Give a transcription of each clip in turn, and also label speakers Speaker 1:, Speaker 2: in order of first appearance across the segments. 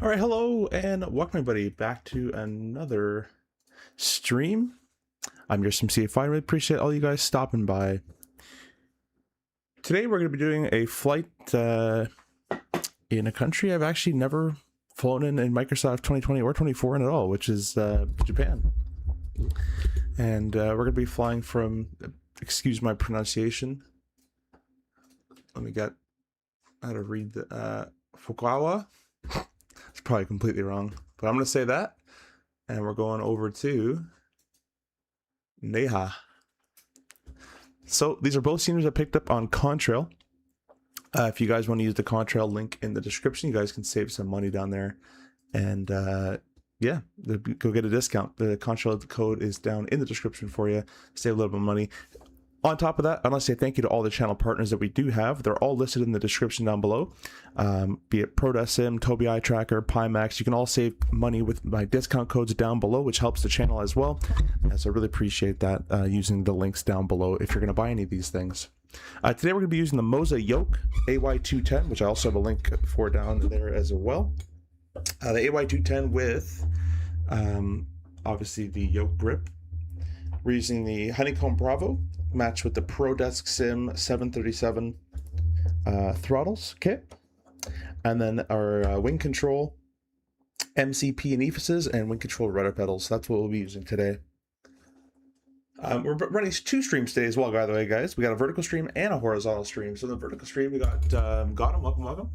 Speaker 1: All right, hello and welcome everybody back to another stream. I'm your SimCA. I really appreciate all you guys stopping by. Today we're going to be doing a flight in a country I've actually never flown in Microsoft 2020 or 24 at all, which is Japan. And we're going to be flying from, excuse my pronunciation, let me get how to read the FUK-ROAH. It's probably completely wrong, but I'm going to say that. And we're going over to Neha. So these are both seniors I picked up on Contrail. If you guys want to use the Contrail link in the description, you guys can save some money down there. And yeah, go get a discount. The Contrail code is down in the description for you. Save a little bit of money. On top of that, I want to say thank you to all the channel partners that we do have. They're all listed in the description down below. Be it ProDessim, Tobii Eye Tracker, Pimax. You can all save money with my discount codes down below, which helps the channel as well. So I really appreciate that using the links down below if you're going to buy any of these things. Today we're going to be using the Moza YOKE AY210, which I also have a link for down there as well. The AY210 with obviously the yoke grip. We're using the Honeycomb Bravo matched with the ProDesk Sim 737 throttles kit, and then our wing control, MCP and ephyses, and wing control rudder pedals. That's what we'll be using today. We're running two streams today as well, by the way, guys. We got a vertical stream and a horizontal stream. So the vertical stream, we got welcome.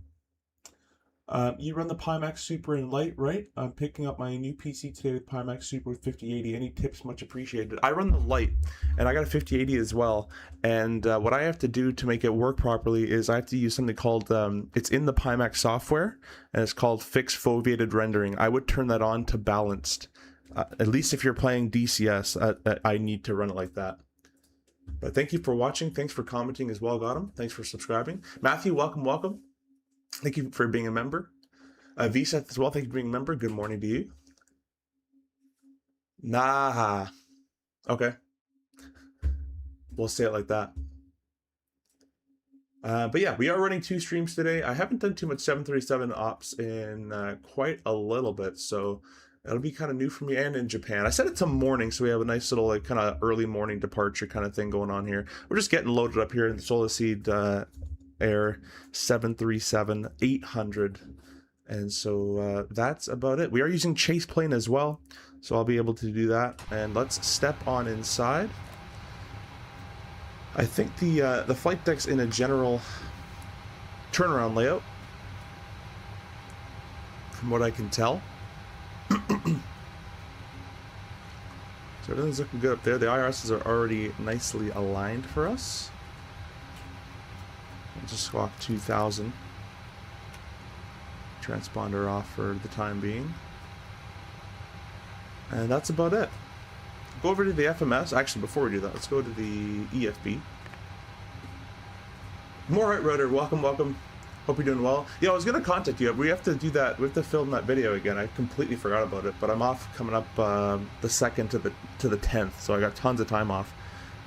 Speaker 1: You run the Pimax Super in Light, right? I'm picking up my new PC today with Pimax Super with 5080. Any tips much appreciated. I run the Light, and I got a 5080 as well. And what I have to do to make it work properly is I have to use something called, it's in the Pimax software, and it's called Fixed Foveated Rendering. I would turn that on to balanced. At least if you're playing DCS, I need to run it like that. But thank you for watching. Thanks for commenting as well, Gotham. Thanks for subscribing. Matthew, welcome. Thank you for being a member. VSeth as well, thank you for being a member. Good morning to you. Nah. Okay. We'll say it like that. But yeah, we are running two streams today. I haven't done too much 737 ops in quite a little bit, so it'll be kind of new for me, and in Japan. I set it to morning, so we have a nice little like kind of early morning departure kind of thing going on here. We're just getting loaded up here in the Solarseed Air 737-800, and so that's about it. We are using chase plane as well, so I'll be able to do that. And let's step on inside. I think the flight deck's in a general turnaround layout from what I can tell. So everything's looking good up there. The IRSs are already nicely aligned for us. Just squawk 2000. Transponder off for the time being. And that's about it. Go over to the FMS. Actually, before we do that, let's go to the EFB. Alright, Rudder, welcome. Hope you're doing well. Yeah, I was going to contact you. We have to do that. We have to film that video again. I completely forgot about it, but I'm off coming up the 2nd to the 10th, so I got tons of time off.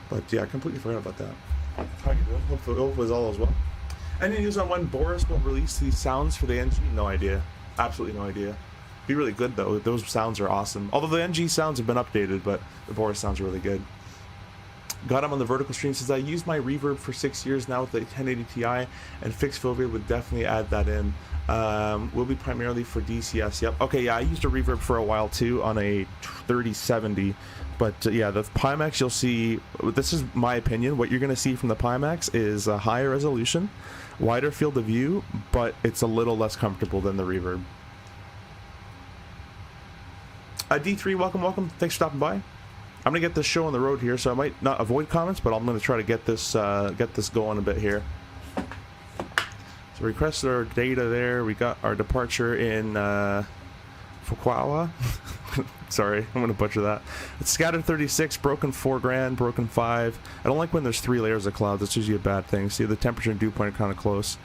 Speaker 1: But yeah, I completely forgot about that. How you doing? Hopefully it's all as well. Any news on when Boris will release these sounds for the NG? No idea. Absolutely no idea. Be really good though. Those sounds are awesome. Although the NG sounds have been updated, but the Boris sounds are really good. Got him on the vertical stream. Says I used my reverb for 6 years now with the 1080 Ti, and fixed foveated would definitely add that in. Will be primarily for DCS. Yep. Okay. Yeah, I used a reverb for a while too on a 3070. But yeah, the Pimax, you'll see, this is my opinion, what you're going to see from the Pimax is a higher resolution, wider field of view, but it's a little less comfortable than the reverb. D3, welcome. Thanks for stopping by. I'm going to get this show on the road here, so I might not avoid comments, but I'm going to try to get this going a bit here. So requested our data there. We got our departure in FUK-ROAH. Sorry, I'm going to butcher that. It's scattered 36, broken 4 grand, broken 5. I don't like when there's 3 layers of clouds. That's usually a bad thing. See, the temperature and dew point are kind of close.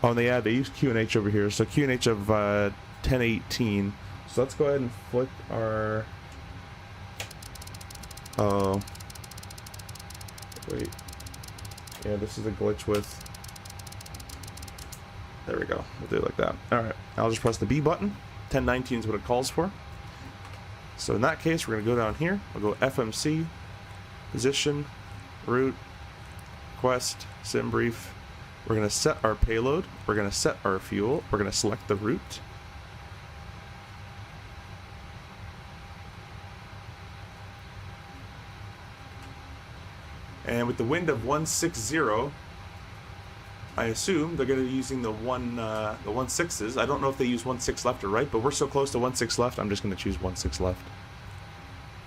Speaker 1: Oh, and they use QNH over here. So QNH of 1018. So let's go ahead and flick our... Oh. Wait. Yeah, this is a glitch with... There we go. We'll do it like that. Alright. I'll just press the B button. 1019 is what it calls for. So in that case, we're going to go down here. We'll go FMC, position, route, request, sim brief. We're going to set our payload. We're going to set our fuel. We're going to select the route. And with the wind of 160, I assume they're going to be using the 1.6s. I don't know if they use 1.6 left or right, but we're so close to 1.6 left, I'm just going to choose 1.6 left.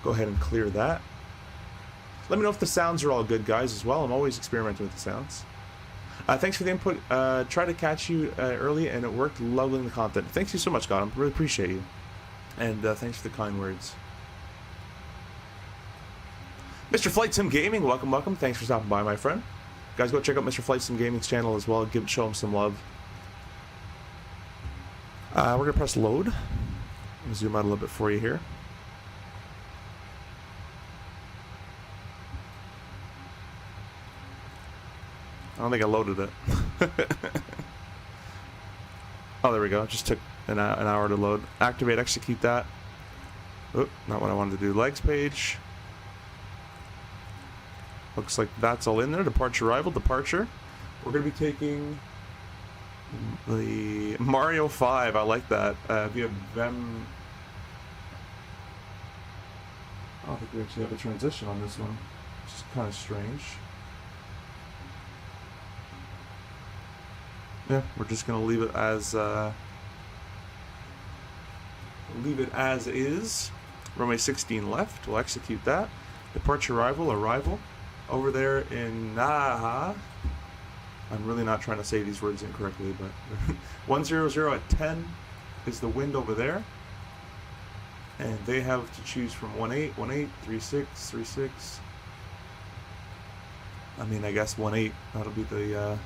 Speaker 1: Go ahead and clear that. Let me know if the sounds are all good, guys, as well. I'm always experimenting with the sounds. Thanks for the input. Try to catch you early, and it worked. Loving the content. Thanks you so much, Gotham. Really appreciate you. And thanks for the kind words. Mr. Flight Sim Gaming, welcome, welcome. Thanks for stopping by, my friend. Guys, go check out Mr. Flight Sim Gaming's channel as well. Show him some love. We're gonna press load. I'll zoom out a little bit for you here. I don't think I loaded it. Oh, there we go. It just took an hour to load. Activate, execute that. Oop, not what I wanted to do. Legs page. Looks like that's all in there. Departure, arrival, departure. We're going to be taking the Mario 5. I like that. Via Vem. I don't think we actually have a transition on this one, which is kind of strange. Yeah, we're just going to leave it as is. Runway 16 left. We'll execute that. Departure, arrival. Over there in Naha. I'm really not trying to say these words incorrectly, but 100 at 10 is the wind over there. And they have to choose from 18, 36, 36. I mean, I guess 18. That'll be the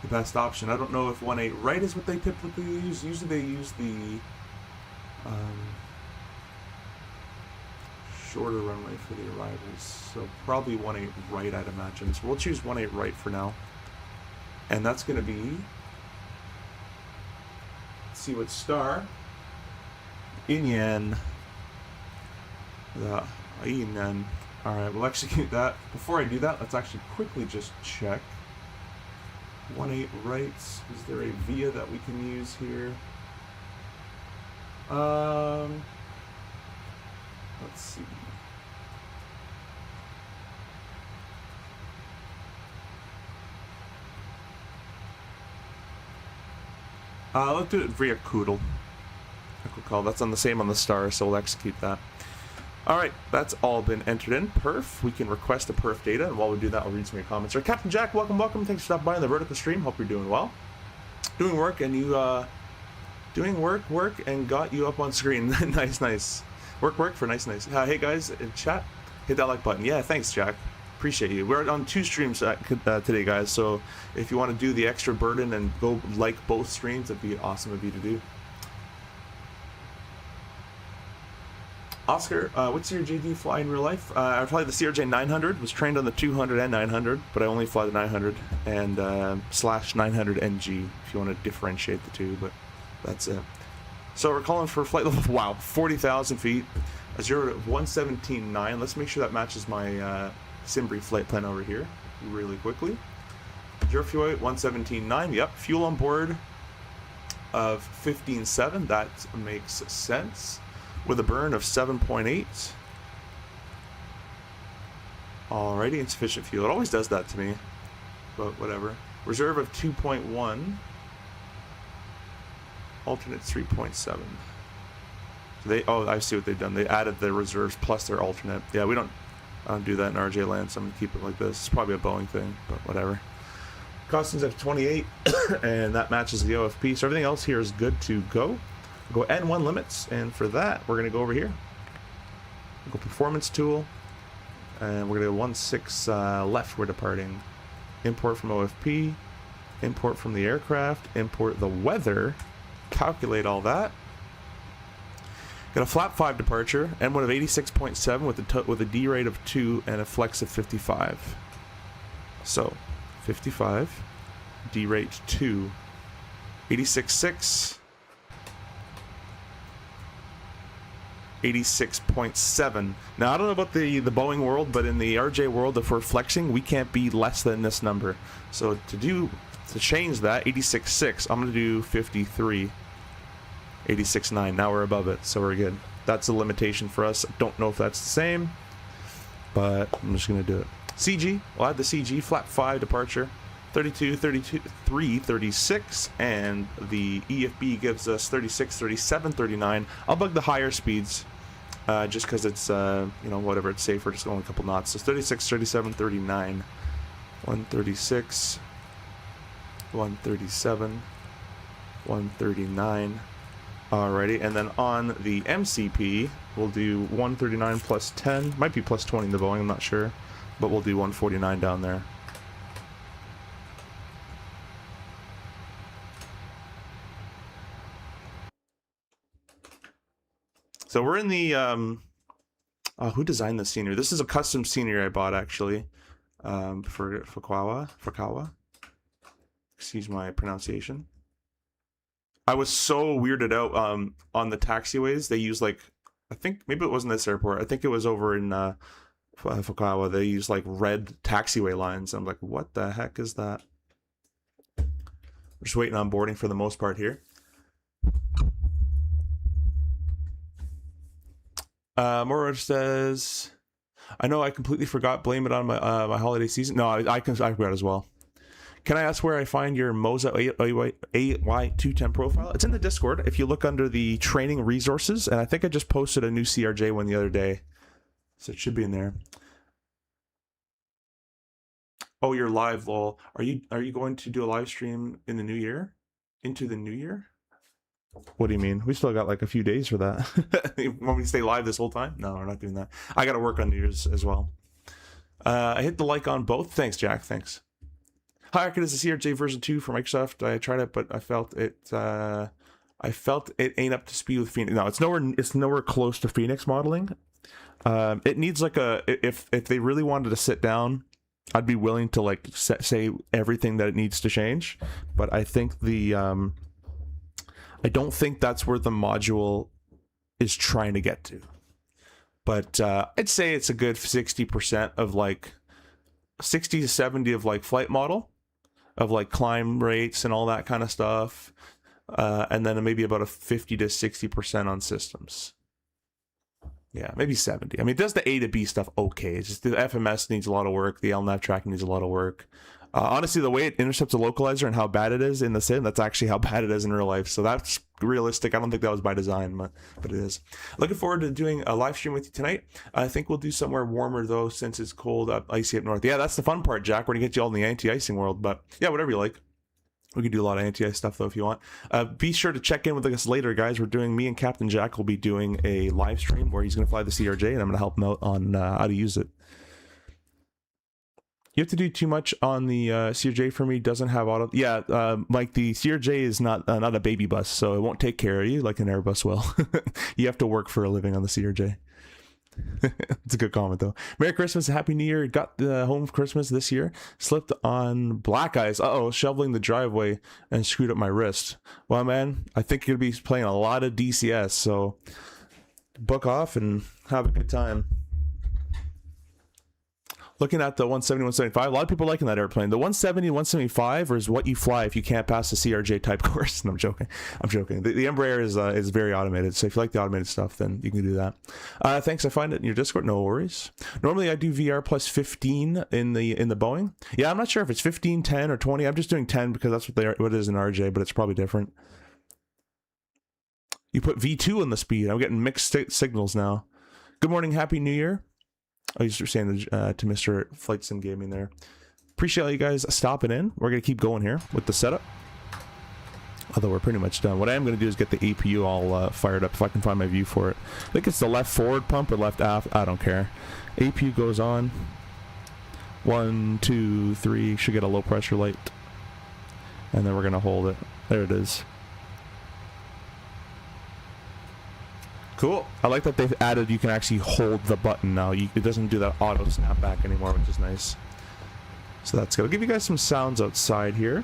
Speaker 1: best option. I don't know if 18 right is what they typically use. Usually they use the shorter runway for the arrivals, so probably 18 right, I'd imagine. So we'll choose 18 right for now, and that's going to be, let's see what star, Inyan, the Inyan. All right, we'll execute that. Before I do that, let's actually quickly just check. 18 right. Is there a via that we can use here? Let's see. Let's do it via Koodle. That's on the same on the star, so we'll execute that. Alright, that's all been entered in. Perf, we can request a perf data, and while we do that, I'll read some of your comments. Right, Captain Jack, welcome, welcome. Thanks for stopping by on the vertical stream. Hope you're doing well. Doing work, and you, doing work, and got you up on screen. Nice, nice. Work for nice. Hey guys, in chat, hit that like button. Yeah, thanks, Jack. Appreciate you. We're on 2 streams today, guys, so if you want to do the extra burden and go like both streams, that'd be awesome of you to do. Oscar, what's your JD fly in real life? I fly the CRJ 900, was trained on the 200 and 900, but I only fly the 900 and /900 NG, if you want to differentiate the two, but that's it. So we're calling for flight level, wow, 40,000 feet, a 0 to 117.9. Let's make sure that matches my Simbri flight plan over here really quickly. 0 fuel weight, 117.9, yep. Fuel on board of 15.7, that makes sense. With a burn of 7.8. Alrighty, insufficient fuel. It always does that to me, but whatever. Reserve of 2.1. Alternate 3.7. So oh, I see what they've done. They added the reserves plus their alternate. Yeah, I don't do that in RJ land, so I'm gonna keep it like this. It's probably a Boeing thing, but whatever. Costings at 28, and that matches the OFP. So everything else here is good to go. Go N1 limits, and for that we're going to go over here, go performance tool, and we're going to go 16 left. We're departing. Import from OFP, import from the aircraft, import the weather, calculate all that. Got a flap 5 departure, N1 of 86.7 with a D rate of 2 and a flex of 55. So 55, D rate 2, 86.6. 86.7. Now, I don't know about the Boeing world, but in the RJ world, if we're flexing, we can't be less than this number. So to change that, 86.6, I'm going to do 53. 86.9. Now we're above it, so we're good. That's a limitation for us. I don't know if that's the same, but I'm just going to do it. CG, we'll add the CG, flap 5 departure, 32, 32, 3, 36, and the EFB gives us 36, 37, 39. I'll bug the higher speeds, just because it's, you know, whatever, it's safer, just going a couple knots. So 36, 37, 39, 136, 137, 139. Alrighty, and then on the MCP, we'll do 139 plus 10. Might be plus 20 in the Boeing, I'm not sure. But we'll do 149 down there. So we're in the, who designed the scenery? This is a custom scenery I bought, actually, for FUK-ROAH. Excuse my pronunciation. I was so weirded out on the taxiways. They use, like, I think, maybe it wasn't this airport. I think it was over in FUK-ROAH. They use, like, red taxiway lines. I'm like, what the heck is that? We're just waiting on boarding for the most part here. Mora says, I know I completely forgot. Blame it on my my holiday season. No, I forgot as well. Can I ask where I find your Moza AY210 profile? It's in the Discord. If you look under the training resources, and I think I just posted a new CRJ one the other day, so it should be in there. Oh, you're live, lol. Are you going to do a live stream in the new year? Into the new year? What do you mean? We still got like a few days for that. You want me to stay live this whole time? No, we're not doing that. I got to work on New Year's as well. I hit the like on both. Thanks, Jack. Thanks. Hi, Arcade is the CRJ version 2 for Microsoft. I tried it, but I felt it ain't up to speed with Phoenix. No, it's nowhere close to Phoenix modeling. It needs like if they really wanted to sit down, I'd be willing to like say everything that it needs to change. But I think I don't think that's where the module is trying to get to. But I'd say it's a good 60% of like 60 to 70 of like flight model, of like climb rates and all that kind of stuff, and then maybe about a 50 to 60% on systems. Yeah, maybe 70. I mean, it does the A to B stuff okay. It's just the FMS needs a lot of work. The LNAV tracking needs a lot of work. Honestly, the way it intercepts a localizer and how bad it is in the sim, that's actually how bad it is in real life. So that's realistic. I don't think that was by design, but it is. Looking forward to doing a live stream with you tonight. I think we'll do somewhere warmer, though, since it's cold, icy up north. Yeah, that's the fun part, Jack. We're going to get you all in the anti-icing world. But yeah, whatever you like. We can do a lot of anti-ice stuff, though, if you want. Be sure to check in with us later, guys. Me and Captain Jack will be doing a live stream where he's going to fly the CRJ, and I'm going to help him out on how to use it. You have to do too much on the CRJ for me. Doesn't have auto. Yeah, Mike, the CRJ is not a baby bus, so it won't take care of you like an Airbus will. You have to work for a living on the CRJ. It's a good comment, though. Merry Christmas, Happy New Year. Got the home Christmas this year. Slipped on black ice. Uh-oh, shoveling the driveway and screwed up my wrist. Well, man, I think you'll be playing a lot of DCS, so book off and have a good time. Looking at the 170, 175, a lot of people liking that airplane. The 170, 175 is what you fly if you can't pass the CRJ type course. No, I'm joking. I'm joking. The Embraer is very automated, so if you like the automated stuff, then you can do that. Thanks. I find it in your Discord. No worries. Normally, I do VR plus 15 in the Boeing. Yeah, I'm not sure if it's 15, 10, or 20. I'm just doing 10 because that's what it is in RJ, but it's probably different. You put V2 in the speed. I'm getting mixed signals now. Good morning. Happy New Year. I was saying to Mr. Flight Sim Gaming there. Appreciate you guys stopping in. We're going to keep going here with the setup. Although we're pretty much done. What I am going to do is get the APU all fired up if I can find my view for it. I think it's the left forward pump or left aft. I don't care. APU goes on. 1, 2, 3. Should get a low pressure light. And then we're going to hold it. There it is. Cool. I like that they've added you can actually hold the button now. It doesn't do that auto snapback anymore, which is nice. So that's good. I'll give you guys some sounds outside here.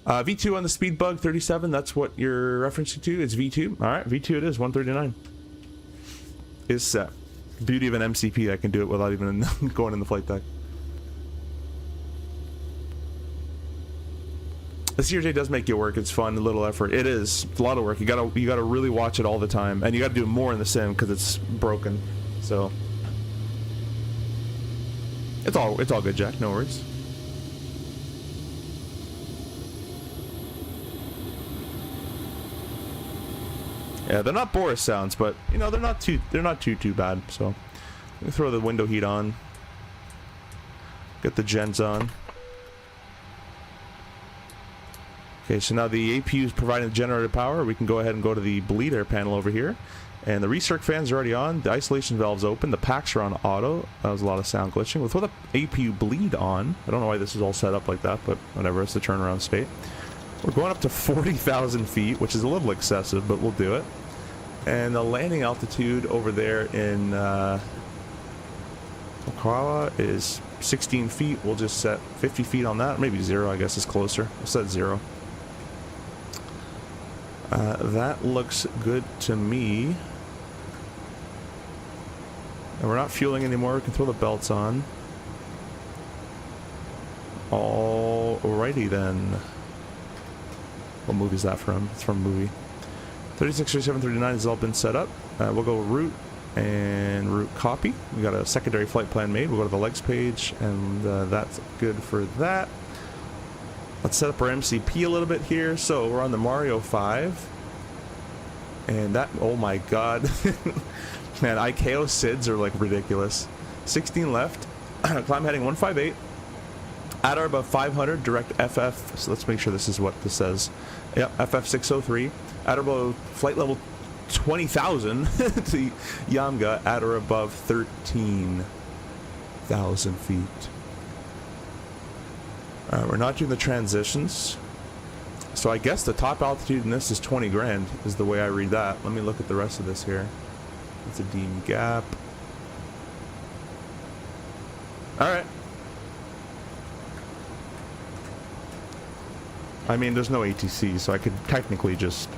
Speaker 1: V2 on the speed bug 37. That's what you're referencing to. It's V2. All right, V2 it is. 139 is set. Beauty of an MCP. I can do it without even going in the flight deck. The CRJ does make you work. It's fun, a little effort. It is. It's a lot of work. You gotta really watch it all the time, and you gotta do more in the sim because it's broken. So it's all good, Jack. No worries. Yeah, they're not Boris sounds, but you know they're not too bad. So let me throw the window heat on. Get the gens on. Okay, so now the APU is providing the generator power. We can go ahead and go to the bleed air panel over here. And the recirc fans are already on. The isolation valve's open. The packs are on auto. That was a lot of sound glitching. We'll throw the APU bleed on. I don't know why this is all set up like that, but whatever. It's the turnaround state. We're going up to 40,000 feet, which is a little excessive, but we'll do it. And the landing altitude over there in YOKE is 16 feet. We'll just set 50 feet on that. Maybe 0, I guess, is closer. We'll set 0. That looks good to me. And we're not fueling anymore. We can throw the belts on. Alrighty then. What movie is that from? It's from a movie. 36, 37, 39 has all been set up. We'll go route and route copy. We got a secondary flight plan made. We'll go to the legs page, and that's good for that. Let's set up our MCP a little bit here. So we're on the Mario 5. And that, oh my god. Man, ICAO SIDs are like ridiculous. 16 left. Climb heading 158. At or above 500, direct FF. So let's make sure this is what this says. Yep, FF 603. At or above flight level 20,000 to Yamga. At or above 13,000 feet. We're not doing the transitions. So I guess the top altitude in this is 20 grand, is the way I read that. Let me look at the rest of this here. It's a Dean Gap. Alright. I mean, there's no ATC, so I could technically just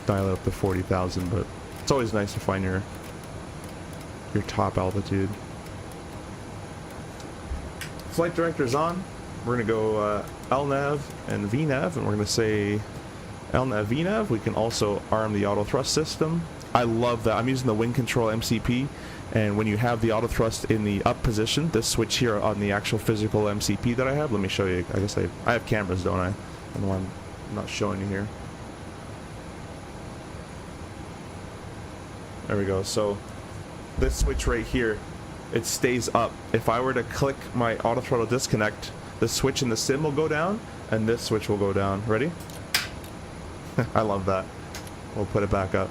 Speaker 1: dial it up to 40,000, but it's always nice to find your top altitude. Flight director's on. We're going to go LNAV and VNAV, and we're going to say LNAV, VNAV. We can also arm the auto thrust system. I love that. I'm using the wing control MCP, and when you have the auto thrust in the up position, this switch here on the actual physical MCP that I have, let me show you. I guess I have cameras, don't I? I don't know why I'm not showing you here. There we go. So this switch right here, it stays up. If I were to click my auto throttle disconnect, the switch in the sim will go down, and this switch will go down. Ready? I love that. We'll put it back up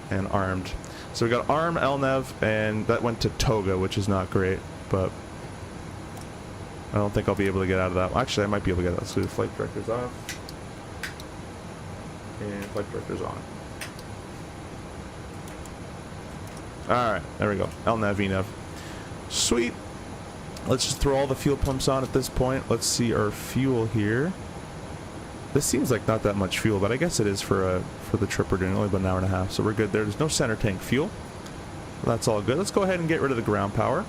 Speaker 1: and armed. So we got arm, LNAV, and that went to Toga, which is not great, but I don't think I'll be able to get out of that. Actually, I might be able to get out. Let's do the flight directors off. And flight directors on. Alright, there we go. LNAV, VNAV. Sweet. Let's just throw all the fuel pumps on at this point. Let's see our fuel here. This seems like not that much fuel, but I guess it is for the trip we're doing. Only about an hour and a half, so we're good there. There's no center tank fuel. That's all good. Let's go ahead and get rid of the ground power.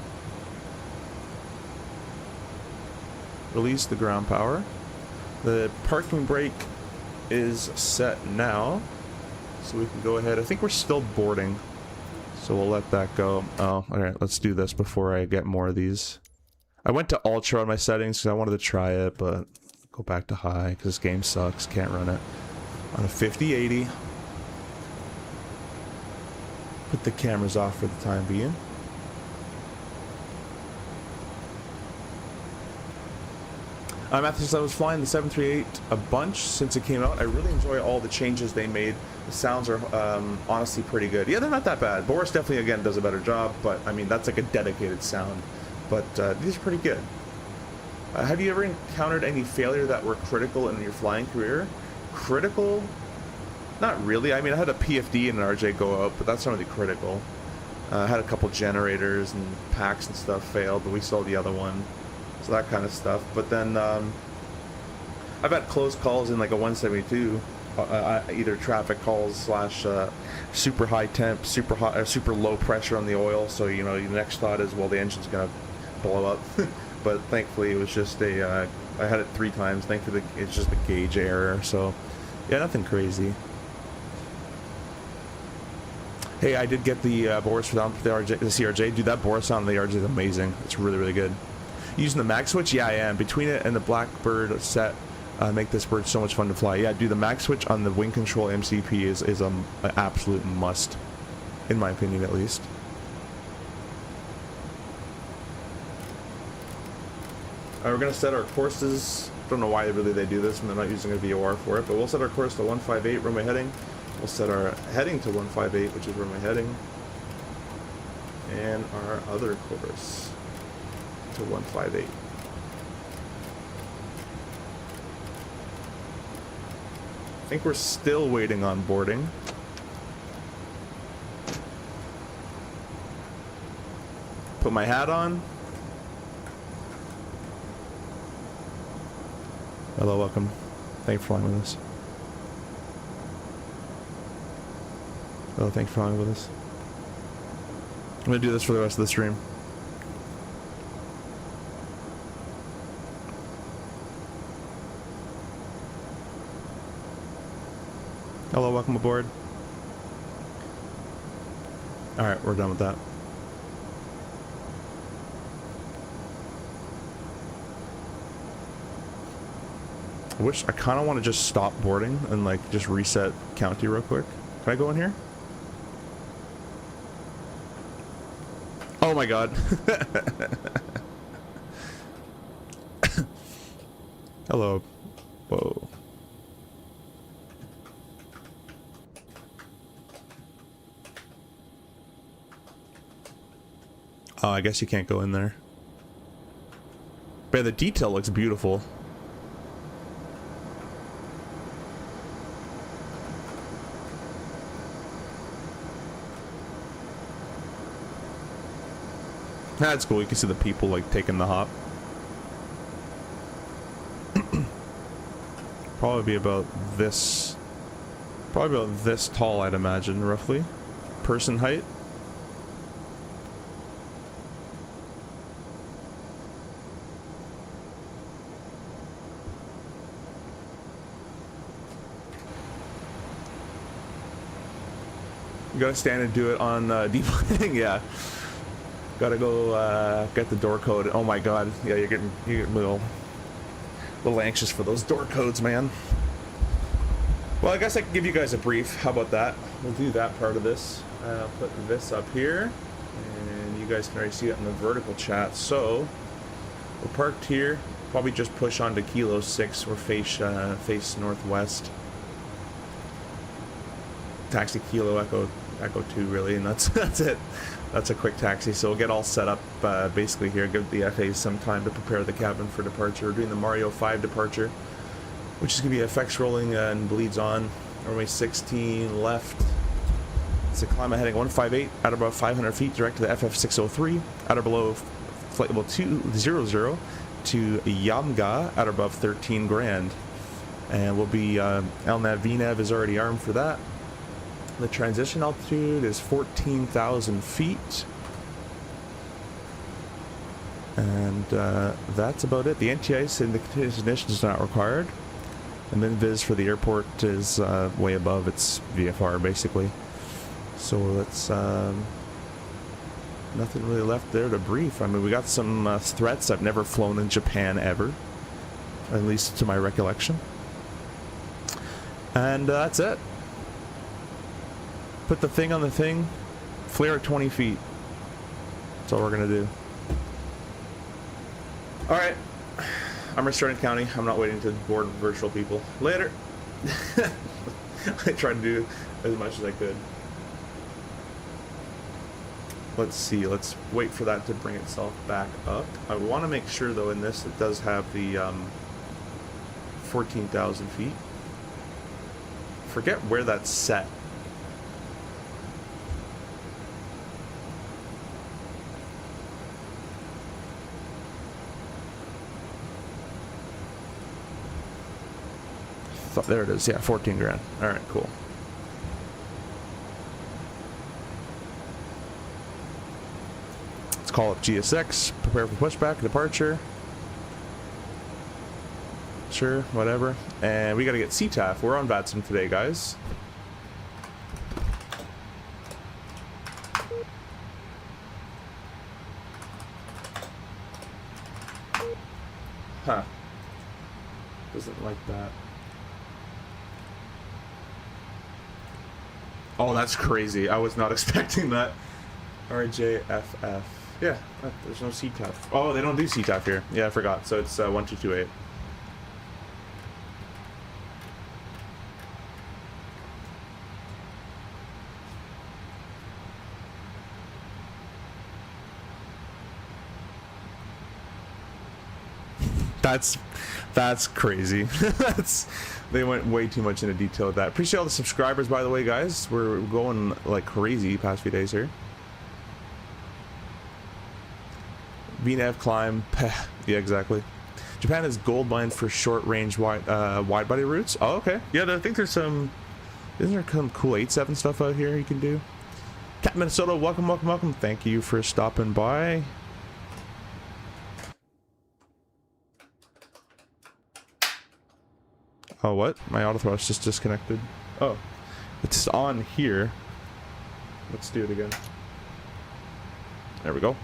Speaker 1: Release the ground power. The parking brake is set now, so we can go ahead. I think we're still boarding, so we'll let that go. Oh, alright, let's do this before I get more of these. I went to ultra on my settings because I wanted to try it, but go back to high because this game sucks. Can't run it on a 5080. Put the cameras off for the time being. Mathis, I was flying the 738 a bunch since it came out. I really enjoy all the changes they made. The sounds are honestly pretty good. Yeah, they're not that bad. Boris definitely, again, does a better job, but I mean, that's like a dedicated sound. But these are pretty good. Have you ever encountered any failure that were critical in your flying career? Critical? Not really. I mean, I had a PFD and an RJ go up, but that's not really critical. I had a couple generators and packs and stuff failed, but we sold the other one. So that kind of stuff. But then I've had close calls in like a 172, either traffic calls slash super high temp, super hot, super low pressure on the oil. So you know, your next thought is, well, the engine's gonna blow up. But thankfully, it was just a. I had it 3 times. Thankfully, it's just a gauge error. So yeah, nothing crazy. Hey, I did get the bore sound for the CRJ. Dude, that bore sound on the RJ is amazing. It's really, really good. Using the mag switch? Yeah, I am. Between it and the Blackbird set, make this bird so much fun to fly. Yeah, dude, the mag switch on the wing control MCP is an absolute must, in my opinion, at least. We're going to set our courses. Don't know why really they do this, and they're not using a VOR for it, but we'll set our course to 158, runway heading. We'll set our heading to 158, which is where my heading, and our other course to 158. I think we're still waiting on boarding. Put my hat on. Hello, welcome. Thanks for flying with us. Oh, thanks for flying with us. I'm gonna do this for the rest of the stream. Hello, welcome aboard. Alright, we're done with that. I kind of want to just stop boarding and like just reset county real quick. Can I go in here? Oh my god. Hello. Whoa. Oh, I guess you can't go in there. But yeah, the detail looks beautiful. That's cool. You can see the people like taking the hop. Probably be about this. Probably about this tall, I'd imagine, roughly. Person height. You gotta stand and do it on deep landing, yeah. Gotta go get the door code. Oh my god, yeah, you're getting a little anxious for those door codes, man. Well, I guess I can give you guys a brief. How about that? We'll do that part of this. Put this up here, and you guys can already see it in the vertical chat. So we're parked here. Probably just push on to Kilo 6. We're face northwest. Taxi Kilo Echo 2, really, and that's it. That's a quick taxi, so we'll get all set up basically here, give the FAs some time to prepare the cabin for departure. We're doing the Mario 5 departure, which is going to be FX rolling and bleeds on. Runway 16 left. It's a climb heading 158 at about 500 feet, direct to the FF603, at or below flight level 200 to Yamga at or above 13 grand. And we'll be, LNAV VNAV is already armed for that. The transition altitude is 14,000 feet. And that's about it. The NTIs and the continuous ignition is not required. And then Viz for the airport is way above its VFR, basically. So that's nothing really left there to brief. I mean, we got some threats. I've never flown in Japan ever, at least to my recollection. And that's it. Put the thing on the thing, flare at 20 feet. That's all we're gonna do. Alright, I'm restarting county. I'm not waiting to board virtual people. Later. I tried to do as much as I could. Let's see, let's wait for that to bring itself back up. I want to make sure though in this it does have the 14,000 feet. Forget where that's set. There it is. Yeah, 14 grand. All right, cool. Let's call up GSX. Prepare for pushback, departure. Sure, whatever. And we got to get CTAF. We're on VATSIM today, guys. Huh. Doesn't like that. Oh, that's crazy. I was not expecting that. RJFF. Yeah, there's no CTAF. Oh, they don't do CTAF here. Yeah, I forgot. So it's 1228. That's crazy. They went way too much into detail with that. Appreciate all the subscribers, by the way, guys. We're going like crazy past few days here. VNAV climb. Yeah, exactly. Japan is gold mine for short range wide body routes. Oh, okay. Yeah, I think there's some. Isn't there some cool 8.7 stuff out here you can do? Cat Minnesota, welcome, welcome, welcome. Thank you for stopping by. Oh, what? My auto thrust just disconnected. Oh, it's on here. Let's do it again. There we go.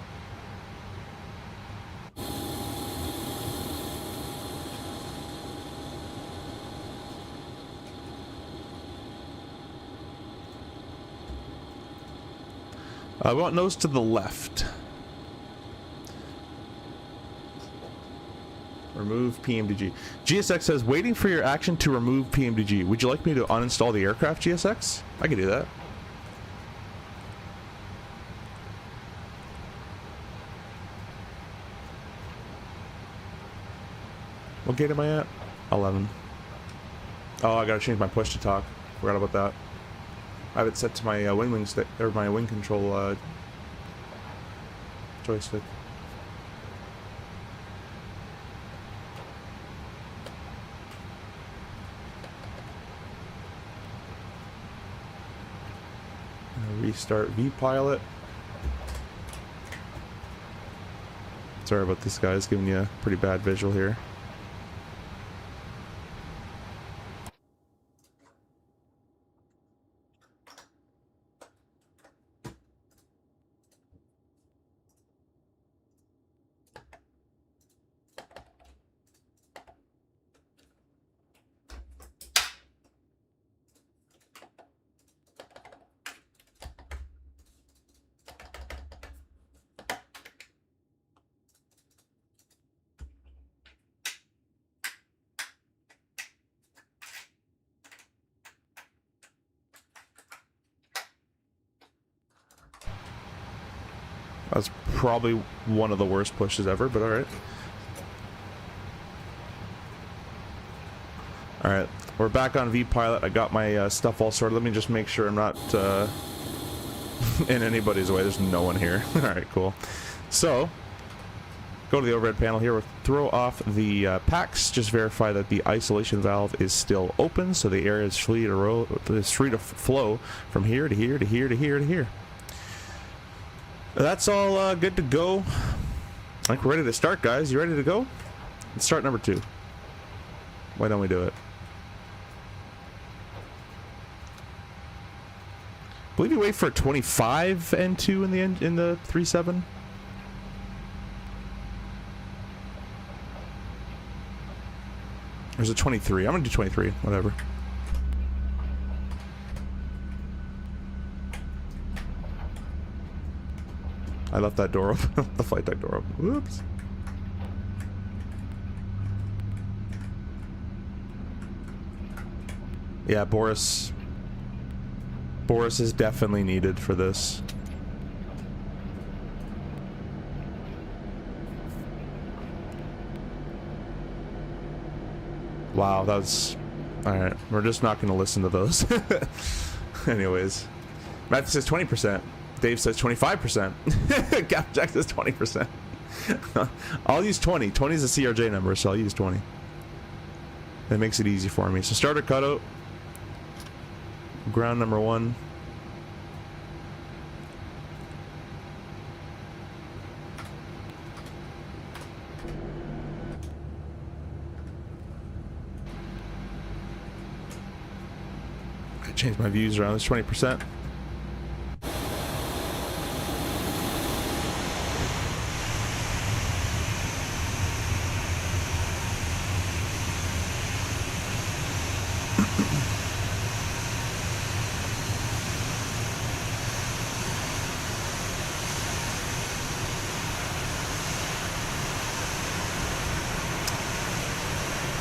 Speaker 1: We want nose to the left. Remove PMDG. GSX says, waiting for your action to remove PMDG. Would you like me to uninstall the aircraft, GSX? I can do that. What gate am I at? 11. Oh, I gotta change my push to talk. Forgot about that. I have it set to my Winwing stick, or my wing control joystick. Restart VPilot. Sorry about this, guys, giving you a pretty bad visual here. That's probably one of the worst pushes ever, but alright. Alright, we're back on VPilot. I got my stuff all sorted. Let me just make sure I'm not in anybody's way. There's no one here. Alright, cool. So, go to the overhead panel here. We'll throw off the packs. Just verify that the isolation valve is still open, so the air is free to flow from here to here to here to here to here. That's all good to go. I think we're ready to start, guys. You ready to go? Let's start number 2. Why don't we do it? I believe you wait for a 25 N2 in the 3.7. Or is it 23? I'm gonna do 23. Whatever. I left that door open. The flight deck door open. Whoops. Yeah, Boris is definitely needed for this. Wow, that's... Alright, we're just not going to listen to those. Anyways. Matt says 20%. Dave says 25%. Capjack says 20%. I'll use 20. 20 is a CRJ number, so I'll use 20. It makes it easy for me. So starter cutout, ground number 1. I changed my views around. It's 20%.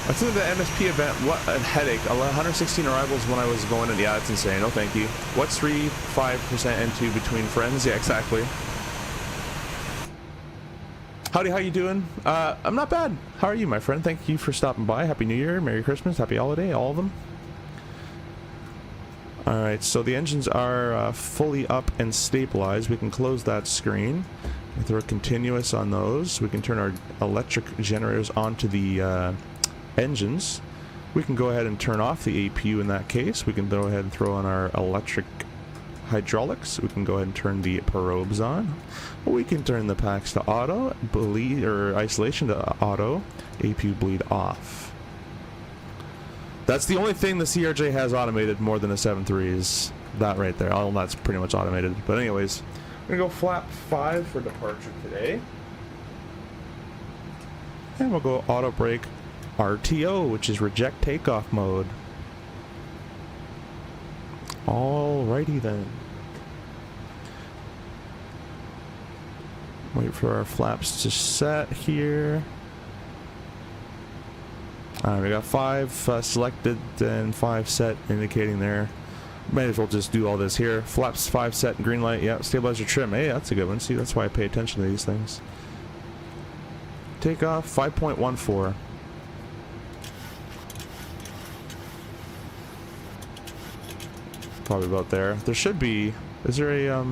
Speaker 1: I think the MSP event, what a headache. 116 arrivals when I was going in. Yeah, it's insane. No, thank you. What's 3-5% into between friends? Yeah, exactly. Howdy, how you doing? I'm not bad. How are you, my friend? Thank you for stopping by. Happy New Year, Merry Christmas, Happy Holiday, all of them. Alright, so the engines are fully up and stabilized. We can close that screen. We throw continuous on those. We can turn our electric generators onto the engines. We can go ahead and turn off the APU in that case. We can go ahead and throw on our electric hydraulics. We can go ahead and turn the probes on. We can turn the packs to auto, bleed, or isolation to auto, APU bleed off. That's the only thing the CRJ has automated more than a 7.3 is that right there. All that's pretty much automated. But anyways, we're gonna go flap 5 for departure today. And we'll go auto brake RTO, which is reject takeoff mode. Alrighty then. Wait for our flaps to set here. Alright, we got 5 selected and 5 set indicating there. Might as well just do all this here. Flaps 5 set, green light. Yeah, stabilizer trim. Hey, that's a good one. See, that's why I pay attention to these things. Takeoff 5.14. Probably about there. There should be. Is there a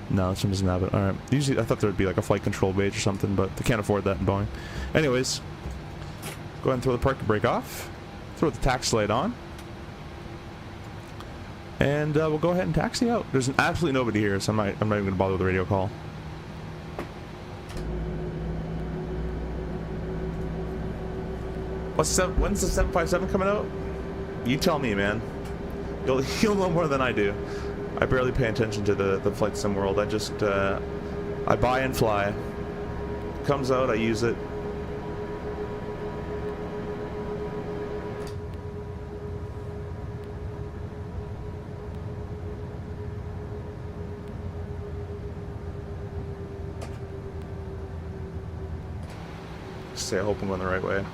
Speaker 1: No, this one doesn't have it. Alright. Usually I thought there would be like a flight control page or something, but they can't afford that in Boeing. Anyways, go ahead and throw the parking brake off. Throw the taxi light on. And we'll go ahead and taxi out. There's absolutely nobody here, so I'm not even going to bother with the radio call. When's the 757 coming out? You tell me, man. You'll know more than I do. I barely pay attention to the flight sim world. I just I buy and fly. Comes out, I use it. Say I hope I'm going the right way.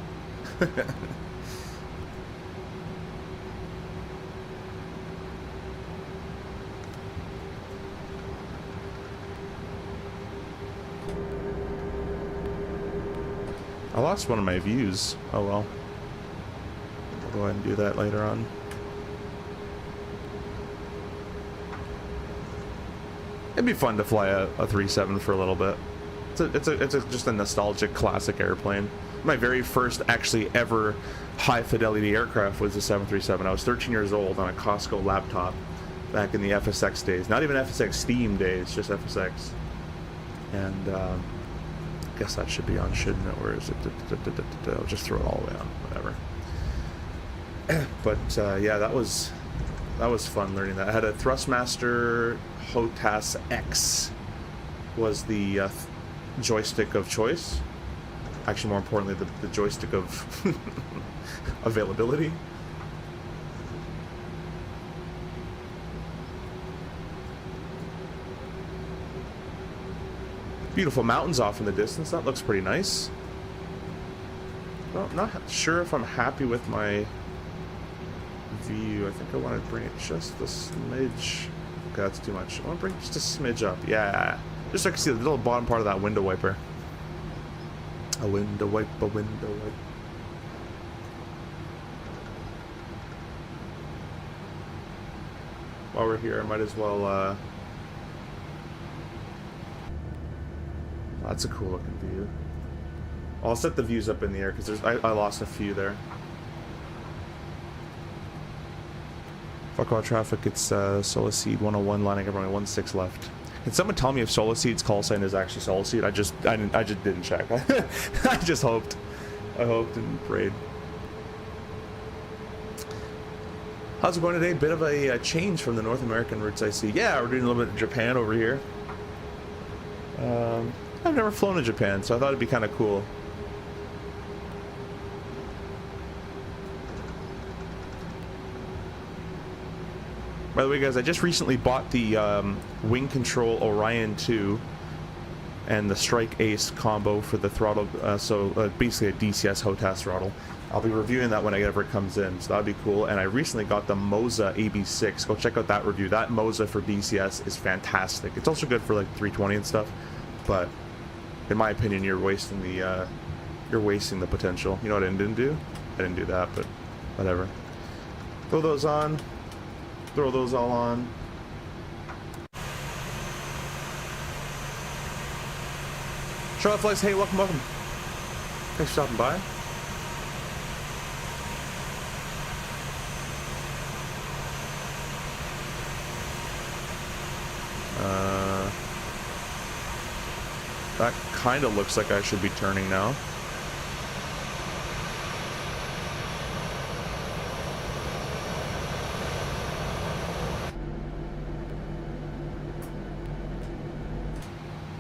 Speaker 1: I lost one of my views. Oh well. I'll go ahead and do that later on. It'd be fun to fly a 3.7 for a little bit. It's just a nostalgic classic airplane. My very first actually ever high fidelity aircraft was the 737. I was 13 years old on a Costco laptop back in the FSX days. Not even FSX Steam days, just FSX. And I guess that should be on, shouldn't it? Where is it? I'll just throw it all the way on, whatever. But yeah, that was fun learning that. I had a Thrustmaster HOTAS X was the joystick of choice. Actually, more importantly, the joystick of availability. Beautiful mountains off in the distance. That looks pretty nice. Well, not sure if I'm happy with my view. I think I want to bring it just a smidge. Okay, that's too much. I want to bring it just a smidge up. Yeah. Just so I can see the little bottom part of that window wiper. A window wipe, a window wipe. While we're here, I might as well, that's a cool looking view. I'll set the views up in the air because I lost a few there. FUK-ROAH traffic, it's Solar Seed 101 lining up runway 16 left. Can someone tell me if Solar Seed's call sign is actually Solar Seed? I just didn't check. I just hoped. I hoped and prayed. How's it going today? Bit of a change from the North American routes I see. Yeah, we're doing a little bit of Japan over here. I've never flown to Japan, so I thought it'd be kind of cool. By the way, guys, I just recently bought the Wing Control Orion 2 and the Strike Ace combo for the throttle, basically a DCS HOTAS throttle. I'll be reviewing that whenever it comes in, so that'd be cool. And I recently got the Moza AB6. Go check out that review. That Moza for DCS is fantastic. It's also good for like 320 and stuff, but in my opinion, you're wasting the potential. You know what I didn't do? I didn't do that, but whatever. Throw those on. Throw those all on. Charlotte Flex, hey, welcome. Thanks for stopping by. That kind of looks like I should be turning now.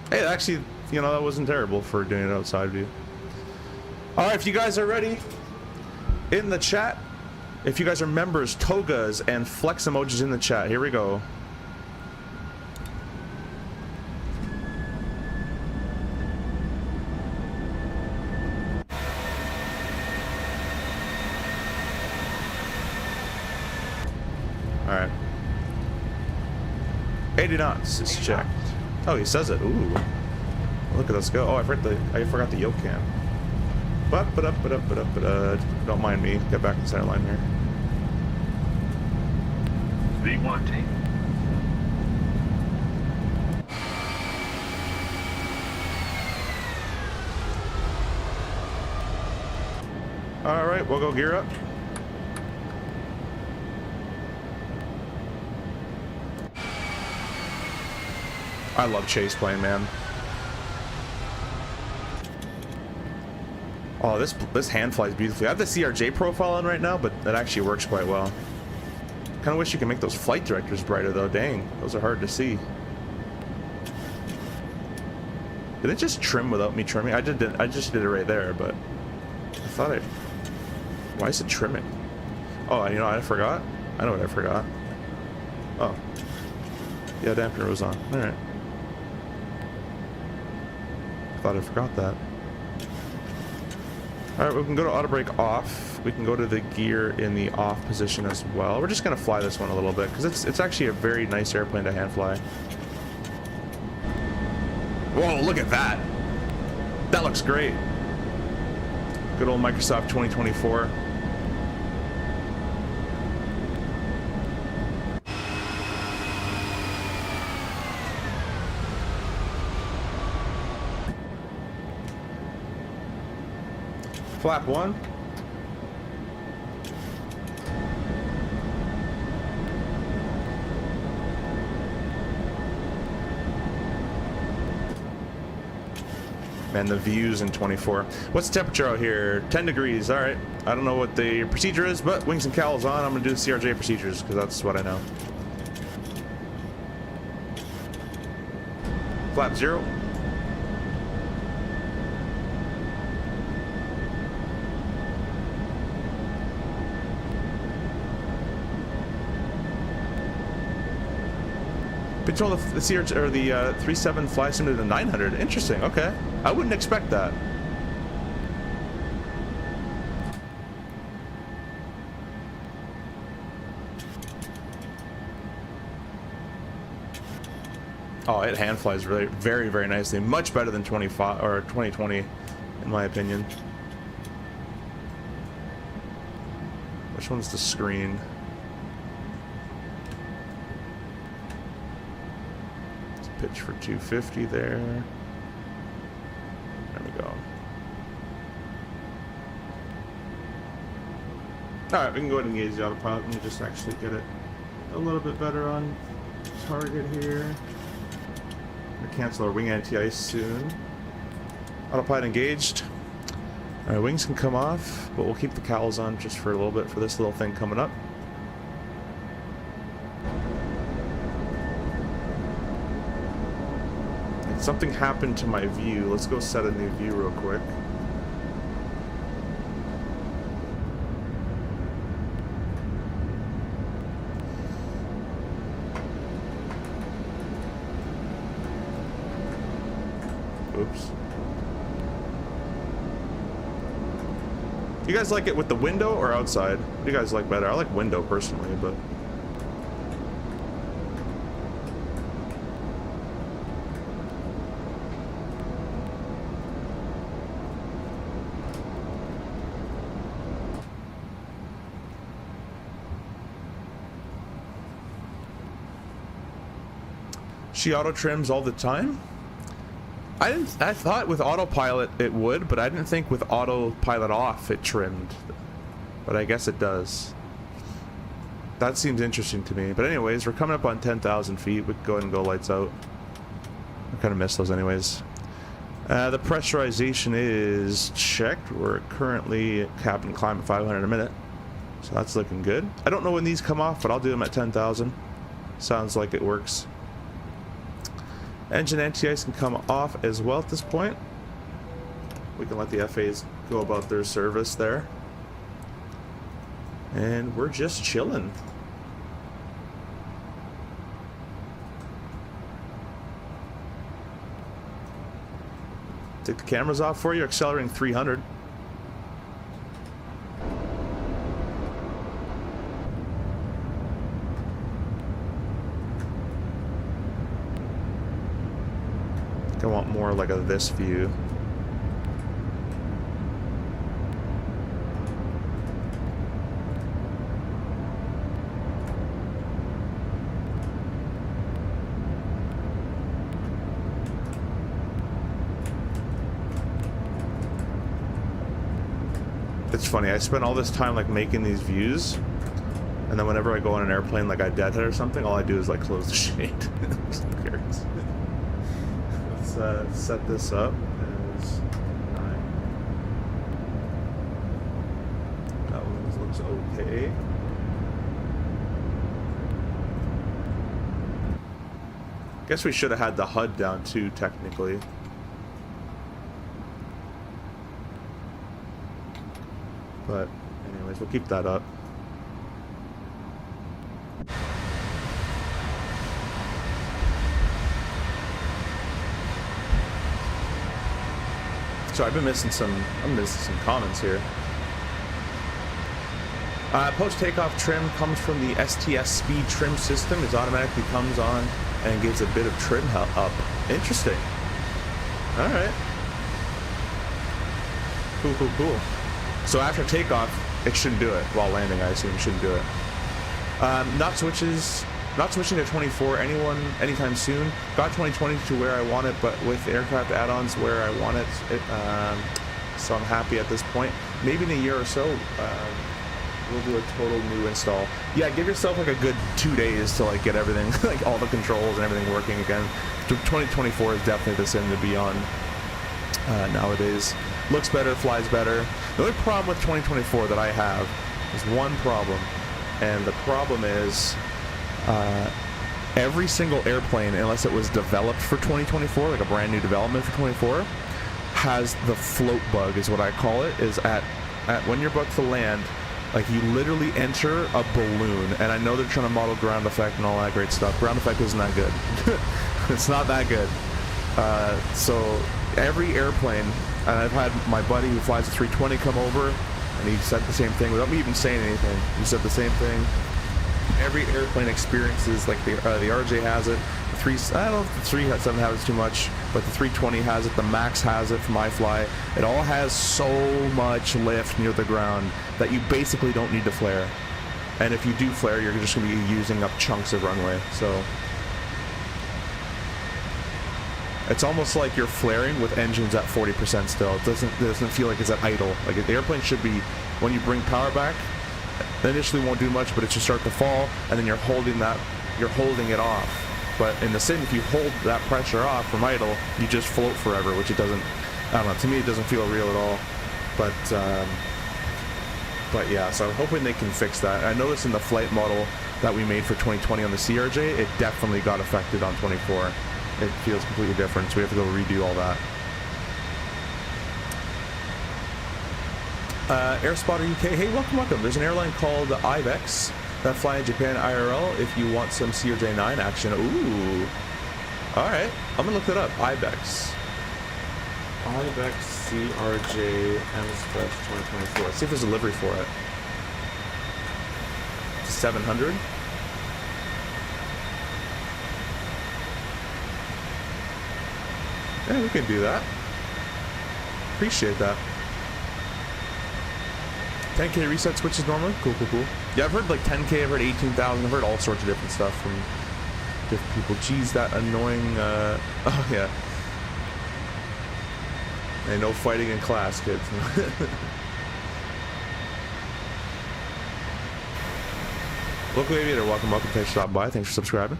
Speaker 1: Hey, actually, you know, that wasn't terrible for doing it outside view. All right, if you guys are ready, in the chat, if you guys are members, togas and flex emojis in the chat. Here we go. All right. 80 knots is checked. Oh, he says it. Ooh. Look at us go. Oh, I forgot the yoke cam. But don't mind me. Get back in center line here.
Speaker 2: V1 team.
Speaker 1: All right, we'll go gear up. I love chase plane, man. Oh, this hand flies beautifully. I have the CRJ profile on right now, but that actually works quite well. Kind of wish you could make those flight directors brighter, though. Dang, those are hard to see. Did it just trim without me trimming? I just did it right there, but I thought I. Why is it trimming? Oh, you know what I forgot? I know what I forgot. Oh, yeah, dampener was on. All right. Thought I forgot that. Alright, we can go to auto brake off. We can go to the gear in the off position as well. We're just going to fly this one a little bit, because it's actually a very nice airplane to hand fly. Whoa, look at that! That looks great. Good old Microsoft 2024. Flap 1. Man, the views in 24. What's the temperature out here? 10 degrees. All right. I don't know what the procedure is, but wings and cowls on. I'm going to do the CRJ procedures because that's what I know. Flap 0. Control the CRJ or the 37 fly sim to the 900. Interesting. Okay, I wouldn't expect that. Oh, it hand flies really very, very nicely. Much better than 25 or 2020, in my opinion. Which one's the screen? Pitch for 250 there. There we go. Alright, we can go ahead and engage the autopilot. Let me just actually get it a little bit better on target here. We'll cancel our wing anti-ice soon. Autopilot engaged. Alright, wings can come off, but we'll keep the cowls on just for a little bit for this little thing coming up. Something happened to my view. Let's go set a new view real quick. Oops. You guys like it with the window or outside? What do you guys like better? I like window personally, but... She auto trims all the time? I thought with autopilot it would, but I didn't think with autopilot off it trimmed. But I guess it does. That seems interesting to me. But anyways, we're coming up on 10,000 feet. We can go ahead and go lights out. I kind of missed those anyways. The pressurization is checked. We're currently at cap and climb at 500 a minute. So that's looking good. I don't know when these come off, but I'll do them at 10,000. Sounds like it works. Engine anti-ice can come off as well at this point. We can let the FAs go about their service there. And we're just chilling. Take the cameras off for you, accelerating 300. I want more like a this view. It's funny, I spent all this time like making these views, and then whenever I go on an airplane like I deadhead or something, all I do is like close the shade. Who cares? Set this up as 9. That one looks okay. Guess we should have had the HUD down too, technically. But anyways, we'll keep that up. So I'm missing some comments here. Post-takeoff trim comes from the STS speed trim system. It automatically comes on and gives a bit of trim up. Interesting. All right. Cool, cool, cool. So after takeoff, it shouldn't do it. While landing, I assume it shouldn't do it. Not switching to 24 anytime soon. Got 2020 to where I want it, but with aircraft add-ons where I want it, so I'm happy at this point. Maybe in a year or so, we'll do a total new install. Yeah, give yourself like a good 2 days to like get everything, like all the controls and everything working again. 2024 is definitely the sim to be on nowadays. Looks better, flies better. The only problem with 2024 that I have is one problem, and the problem is every single airplane, unless it was developed for 2024, like a brand new development for 24, has the float bug, is what I call it. Is at when you're about to land, like you literally enter a balloon, and I know they're trying to model ground effect and all that great stuff. Ground effect isn't that good. It's not that good. So every airplane, and I've had my buddy who flies a 320 come over, and he said the same thing without me even saying anything. He said the same thing. Every airplane experiences, like the RJ has it. I don't know if the 307 has it too much, but the 320 has it. The Max has it from iFly. It all has so much lift near the ground that you basically don't need to flare. And if you do flare, you're just going to be using up chunks of runway. So it's almost like you're flaring with engines at 40% still. It doesn't feel like it's at idle. Like the airplane should be, when you bring power back, initially won't do much, but it should start to fall, and then you're holding it off. But in the sim, if you hold that pressure off from idle, you just float forever, which it doesn't, I don't know, to me it doesn't feel real at all. But yeah, so I'm hoping they can fix that. I noticed in the flight model that we made for 2020 on the CRJ, it definitely got affected on 24. It feels completely different, so we have to go redo all that. Airspotter UK, hey, welcome. There's an airline called Ibex that fly in Japan IRL if you want some CRJ9 action. Ooh. Alright, I'm gonna look that up. Ibex CRJ MSFS 2024. Let's see if there's a livery for it. 700. Yeah, we can do that. Appreciate that. 10K reset switches normally? Cool. Yeah, I've heard like 10K, I've heard 18,000, I've heard all sorts of different stuff from different people. Geez, that annoying, oh yeah. Hey, no fighting in class, kids. Local Aviator, welcome, thanks for stopping by, thanks for subscribing.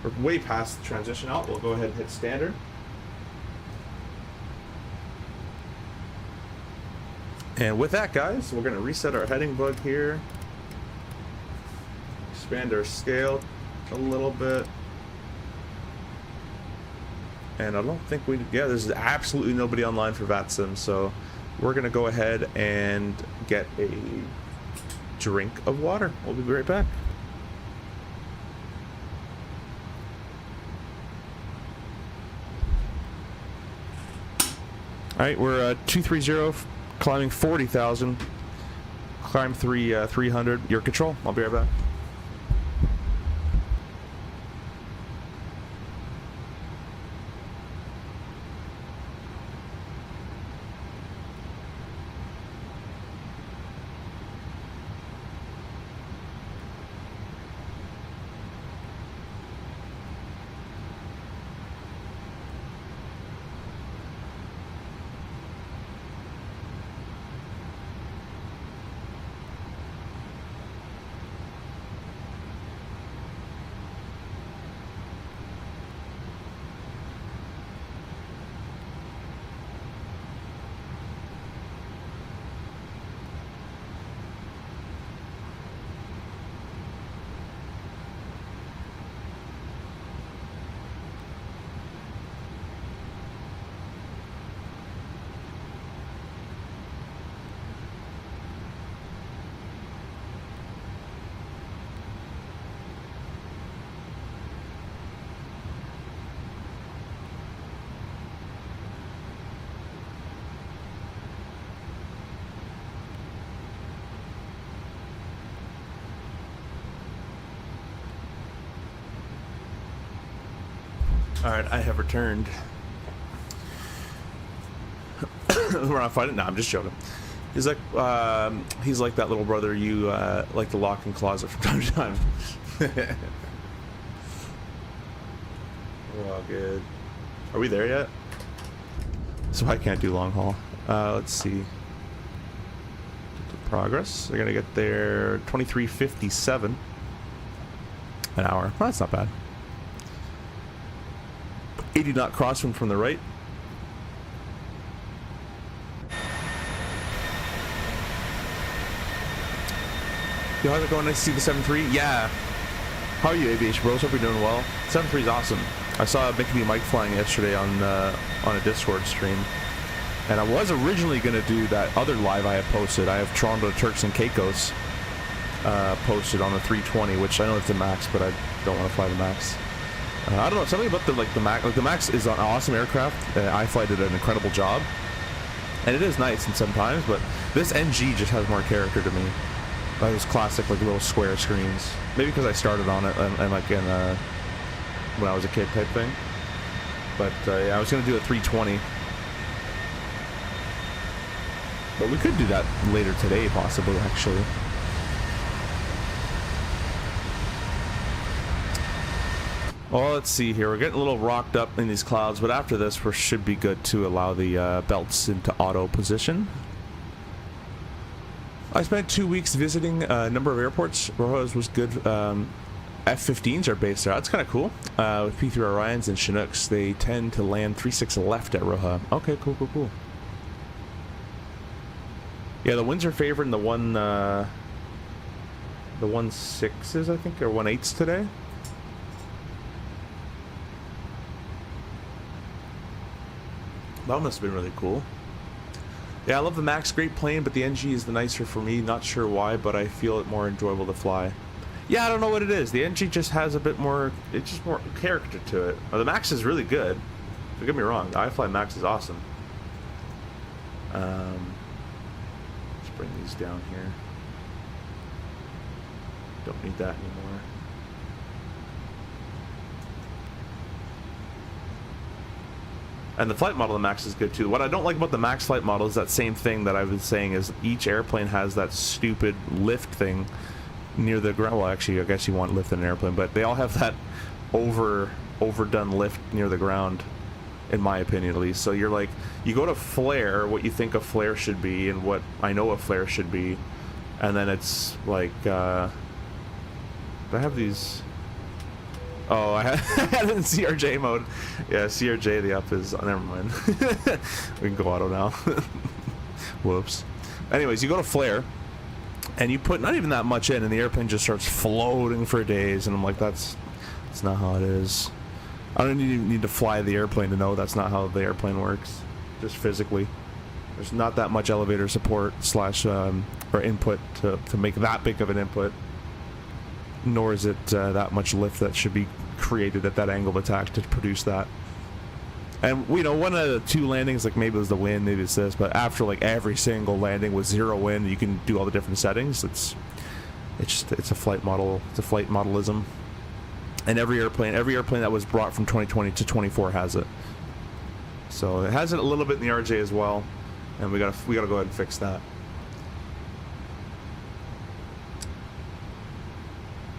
Speaker 1: We're way past the transition out, we'll go ahead and hit standard. And with that, guys, we're going to reset our heading bug here. Expand our scale a little bit. And I don't think yeah, there's absolutely nobody online for VATSIM, so we're going to go ahead and get a drink of water. We'll be right back. Alright, we're 230, climbing 40,000. Climb 300. Your control. I'll be right back. Alright, I have returned. We're not fighting? No, I'm just joking. He's like that little brother you like to lock in closet from time to time. We're all good. Are we there yet? So I can't do long haul. Let's see. Progress. They're gonna get there 23:57 an hour. Well, that's not bad. 80 knot crosswind from the right. Yo, how's it going? Nice to see the 7.3. Yeah. How are you, Aviation Bros? Hope you're doing well. 7.3 is awesome. I saw Mickey Mike flying yesterday on a Discord stream. And I was originally going to do that other live I have posted. I have Toronto Turks and Caicos posted on the 320, which I know it's a max, but I don't want to fly the max. I don't know, something about the max. Like the max is an awesome aircraft. iFly did an incredible job, and it is nice in sometimes. But this NG just has more character to me. Like those classic like little square screens. Maybe because I started on it and like in when I was a kid type thing. But yeah, I was gonna do a 320. But we could do that later today, possibly, actually. Well, let's see here. We're getting a little rocked up in these clouds, but after this, we should be good to allow the belts into auto position. I spent 2 weeks visiting a number of airports. ROAH was good. F-15s are based there. That's kind of cool. With P3 Orions and Chinooks, they tend to land 3-6 left at ROAH. Okay, cool, cool, cool. Yeah, the winds are favoring the 1.6s, I think, or 1.8s today. That must have been really cool. Yeah, I love the Max, great plane, but the NG is the nicer for me. Not sure why, but I feel it more enjoyable to fly. Yeah, I don't know what it is. The NG just has a bit more, it's just more character to it. The Max is really good. Don't get me wrong, the iFly Max is awesome. Let's bring these down here. Don't need that anymore. And the flight model of the Max is good too. What I don't like about the Max flight model is that same thing that I was saying, is each airplane has that stupid lift thing near the ground. Well, actually, I guess you want lift in an airplane, but they all have that overdone lift near the ground, in my opinion at least. So you're like, you go to flare, what you think a flare should be and what I know a flare should be, and then it's like, I have these... Oh, I had it in CRJ mode. Yeah, CRJ, the up is... Oh, never mind. We can go auto now. Whoops. Anyways, you go to flare, and you put not even that much in, and the airplane just starts floating for days, and I'm like, that's not how it is. I don't even need to fly the airplane to know that's not how the airplane works, just physically. There's not that much elevator support slash or input to make that big of an input, nor is it that much lift that should be created at that angle of attack to produce that. And you know, one of the two landings, like maybe it was the wind, maybe it's this, but after like every single landing with zero wind, you can do all the different settings. It's a flight model. It's a flight modelism. And every airplane that was brought from 2020 to 24 has it. So it has it a little bit in the RJ as well, and we gotta go ahead and fix that.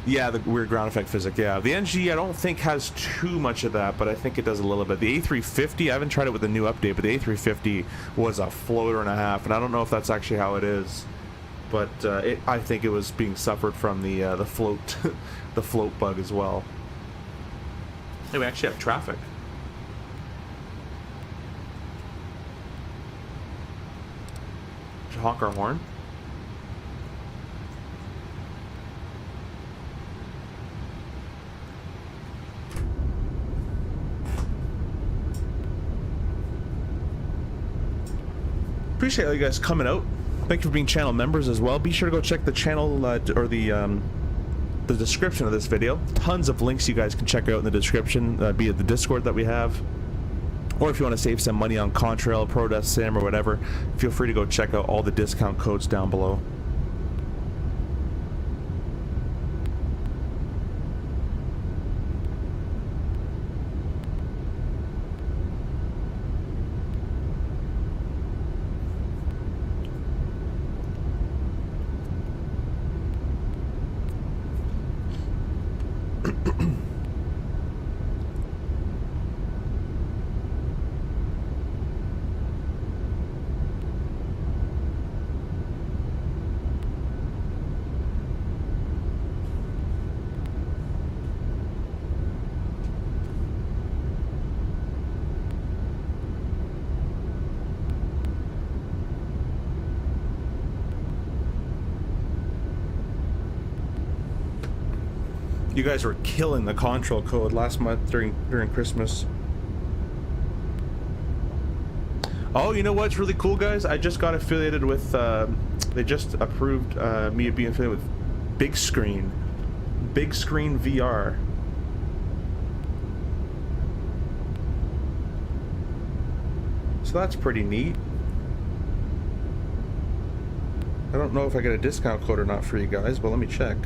Speaker 1: Yeah, the weird ground effect physics. Yeah, the NG I don't think has too much of that, but I think it does a little bit. The A350, I haven't tried it with the new update, but the A350 was a floater and a half, and I don't know if that's actually how it is, but I think it was being suffered from the float, the float bug as well. Hey, we actually have traffic. Should honk our horn. Appreciate all you guys coming out. Thank you for being channel members as well. Be sure to go check the channel or the description of this video. Tons of links you guys can check out in the description, be it the Discord that we have, or if you want to save some money on Contrail, ProDeath Sim, or whatever, feel free to go check out all the discount codes down below. You guys were killing the Contrail code last month during Christmas. Oh, you know what's really cool, guys? I just got affiliated with, they just approved me being affiliated with Big Screen VR. So that's pretty neat. I don't know if I get a discount code or not for you guys, but let me check.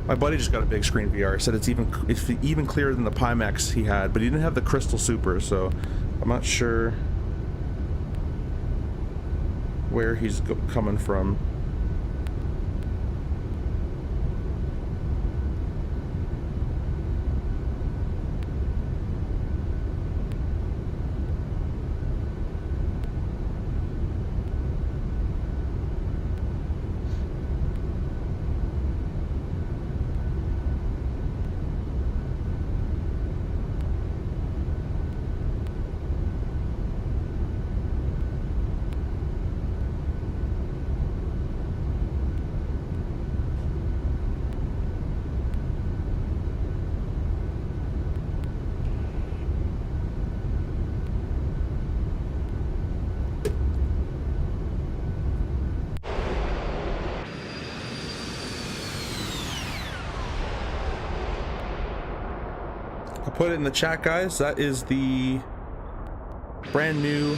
Speaker 1: My buddy just got a Big Screen VR. He said it's even clearer than the Pimax he had, but he didn't have the Crystal Super, so I'm not sure where he's coming from. I'll put it in the chat, guys. That is the brand new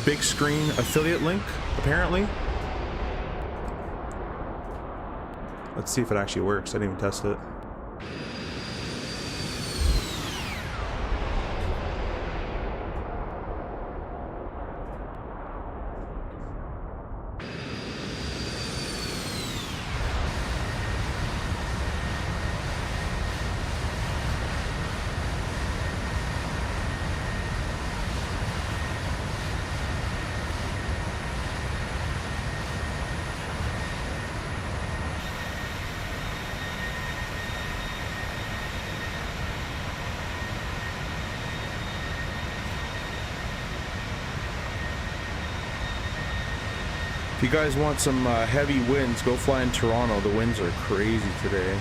Speaker 1: big screen affiliate link, apparently. Let's see if it actually works. I didn't even test it. If you guys want some heavy winds, go fly in Toronto. The winds are crazy today.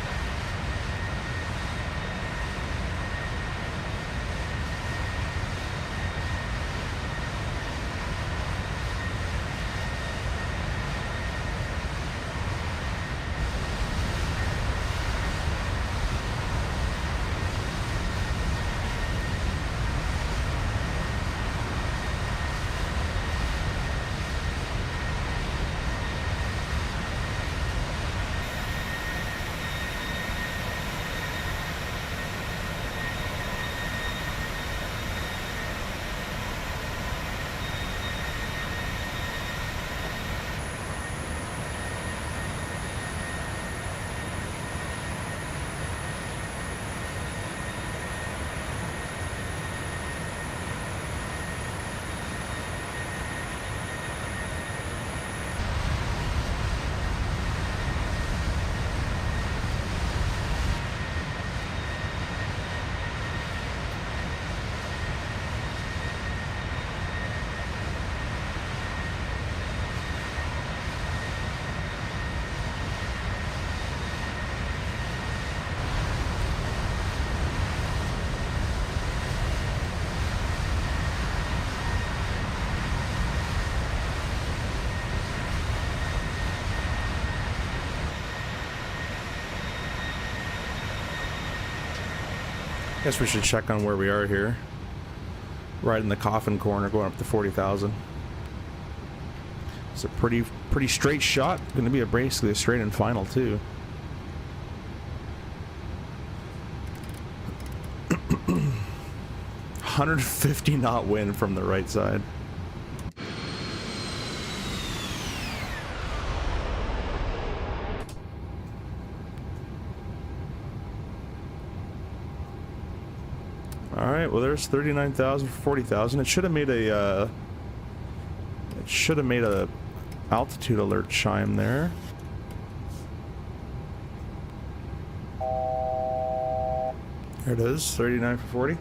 Speaker 1: Guess we should check on where we are here. Right in the coffin corner, going up to 40,000. It's a pretty straight shot. Going to be basically a straight-in final too. $150 knot wind from the right side. Alright, well there's 39,000 for 40,000. It should have made a altitude alert chime there. There it is, 39 for 40.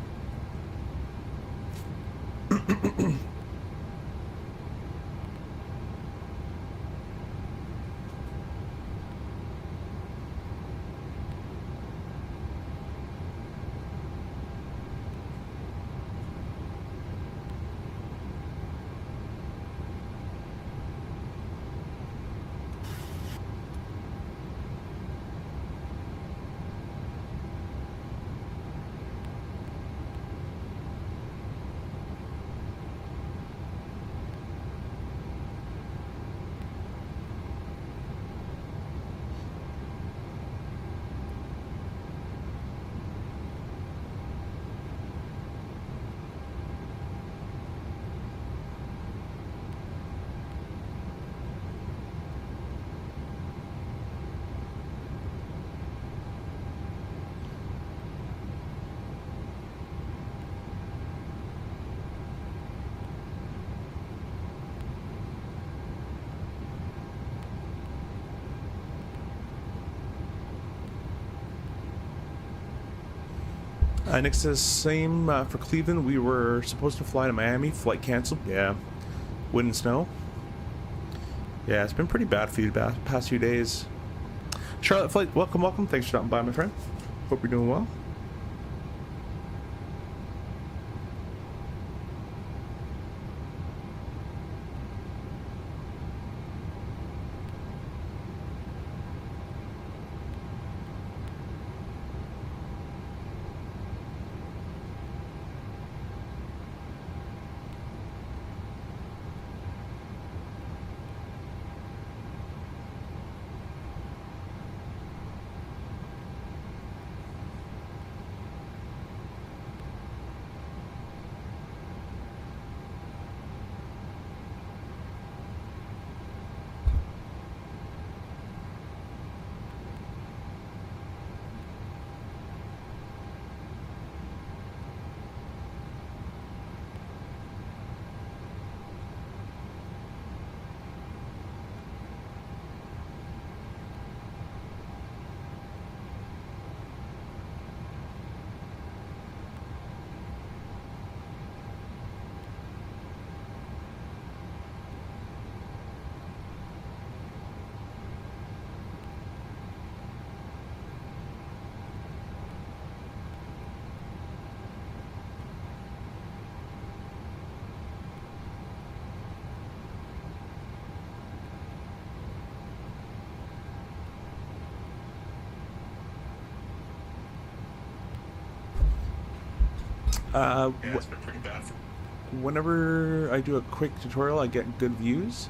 Speaker 1: Nick says, same for Cleveland. We were supposed to fly to Miami. Flight canceled. Yeah. Wind and snow. Yeah, it's been pretty bad for you the past few days. Charlotte Flight, welcome, welcome. Thanks for stopping by, my friend. Hope you're doing well. Uh,
Speaker 2: Yeah, it's been pretty bad.
Speaker 1: Whenever I do a quick tutorial, I get good views.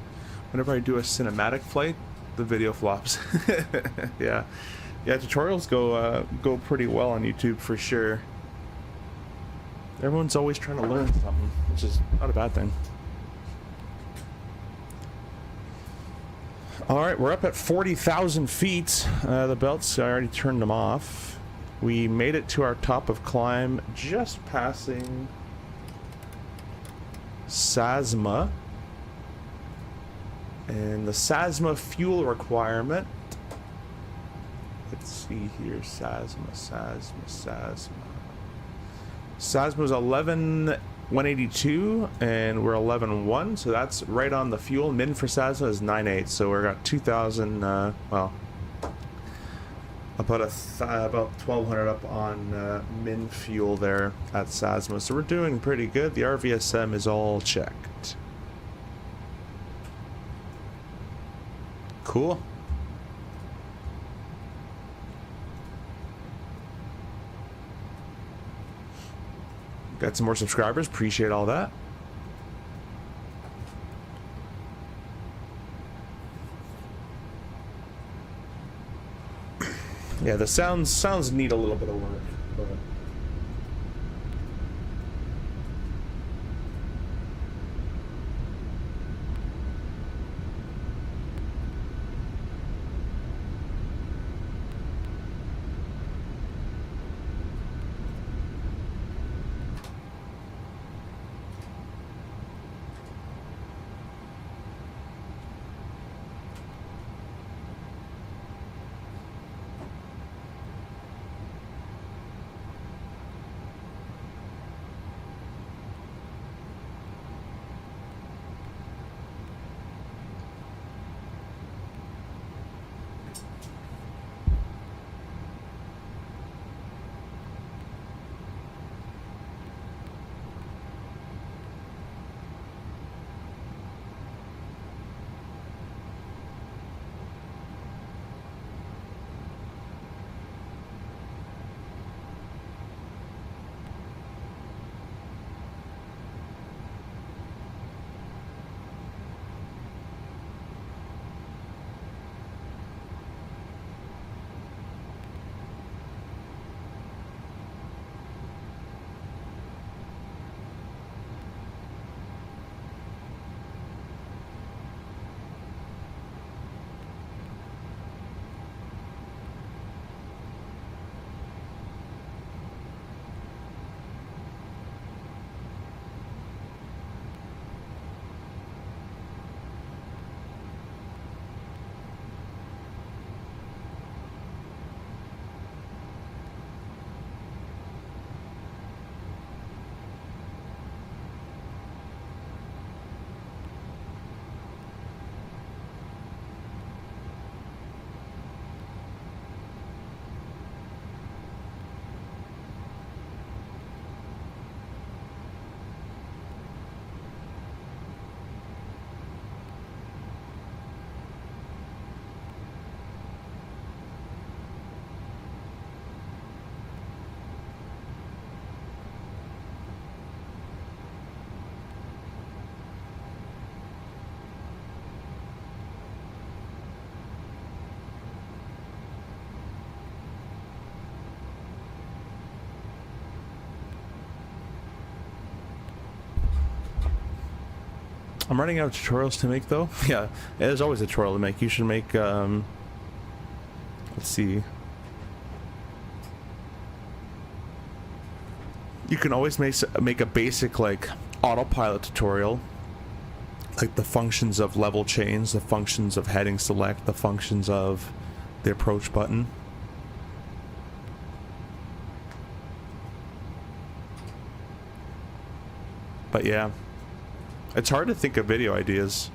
Speaker 1: Whenever I do a cinematic flight, the video flops. Yeah, tutorials go pretty well on YouTube for sure. Everyone's always trying to learn something, which is not a bad thing. All right, we're up at 40,000 feet. The belts, I already turned them off. We made it to our top of climb, just passing SASMA. And the SASMA fuel requirement, let's see here, SASMA was 11,182 and we're 11,1, so that's right on the fuel. Min for SASMA is 9.8, so we're got 2,000, well, about 1,200 up on min fuel there at SASMA, so we're doing pretty good. The RVSM is all checked. Cool. Got some more subscribers. Appreciate all that. Yeah, the sounds need a little bit of work, but I'm running out of tutorials to make though. Yeah, there's always a tutorial to make. You should make, let's see. You can always make a basic like autopilot tutorial. Like the functions of level change, the functions of heading select, the functions of the approach button. But yeah. It's hard to think of video ideas.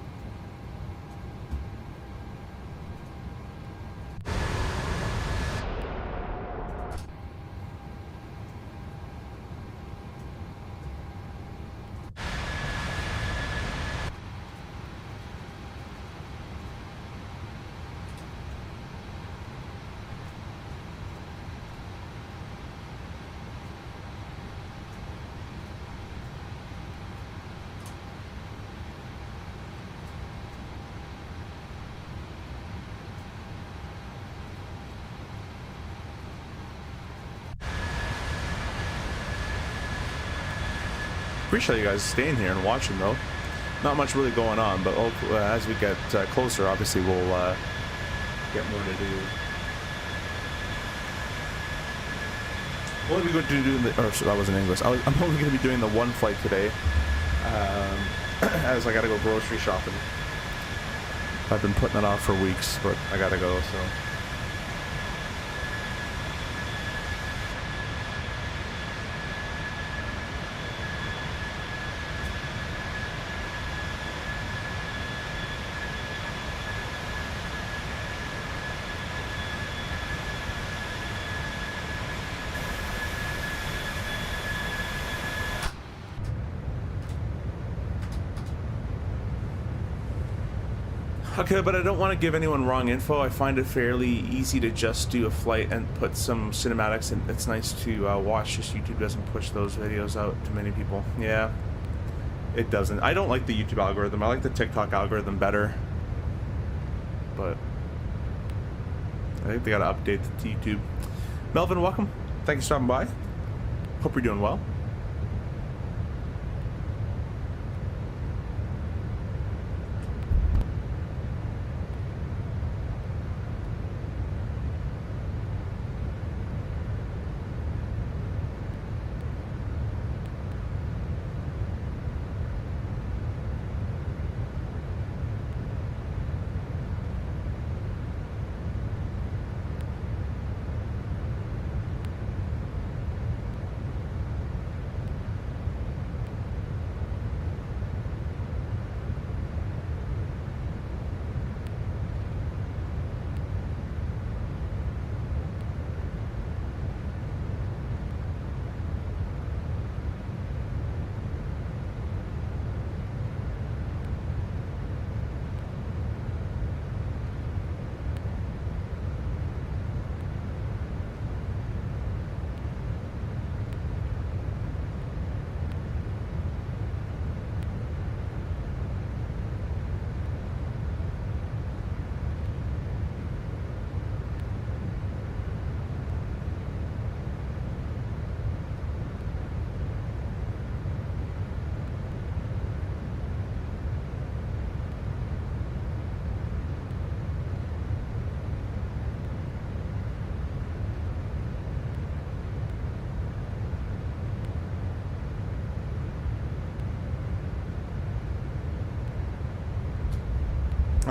Speaker 1: appreciate you guys staying here and watching, though. Not much really going on, but as we get closer, obviously we'll get more to do. I'm only going to do that wasn't English. I'm only going to be doing the one flight today, as I got to go grocery shopping. I've been putting it off for weeks, but I got to go, so. Okay, but I don't want to give anyone wrong info. I find it fairly easy to just do a flight and put some cinematics, and it's nice to watch. Just YouTube doesn't push those videos out to many people. Yeah, it doesn't. I don't like the YouTube algorithm. I like the TikTok algorithm better. But I think they got to update the YouTube. Melvin, welcome. Thank you for stopping by. Hope you're doing well.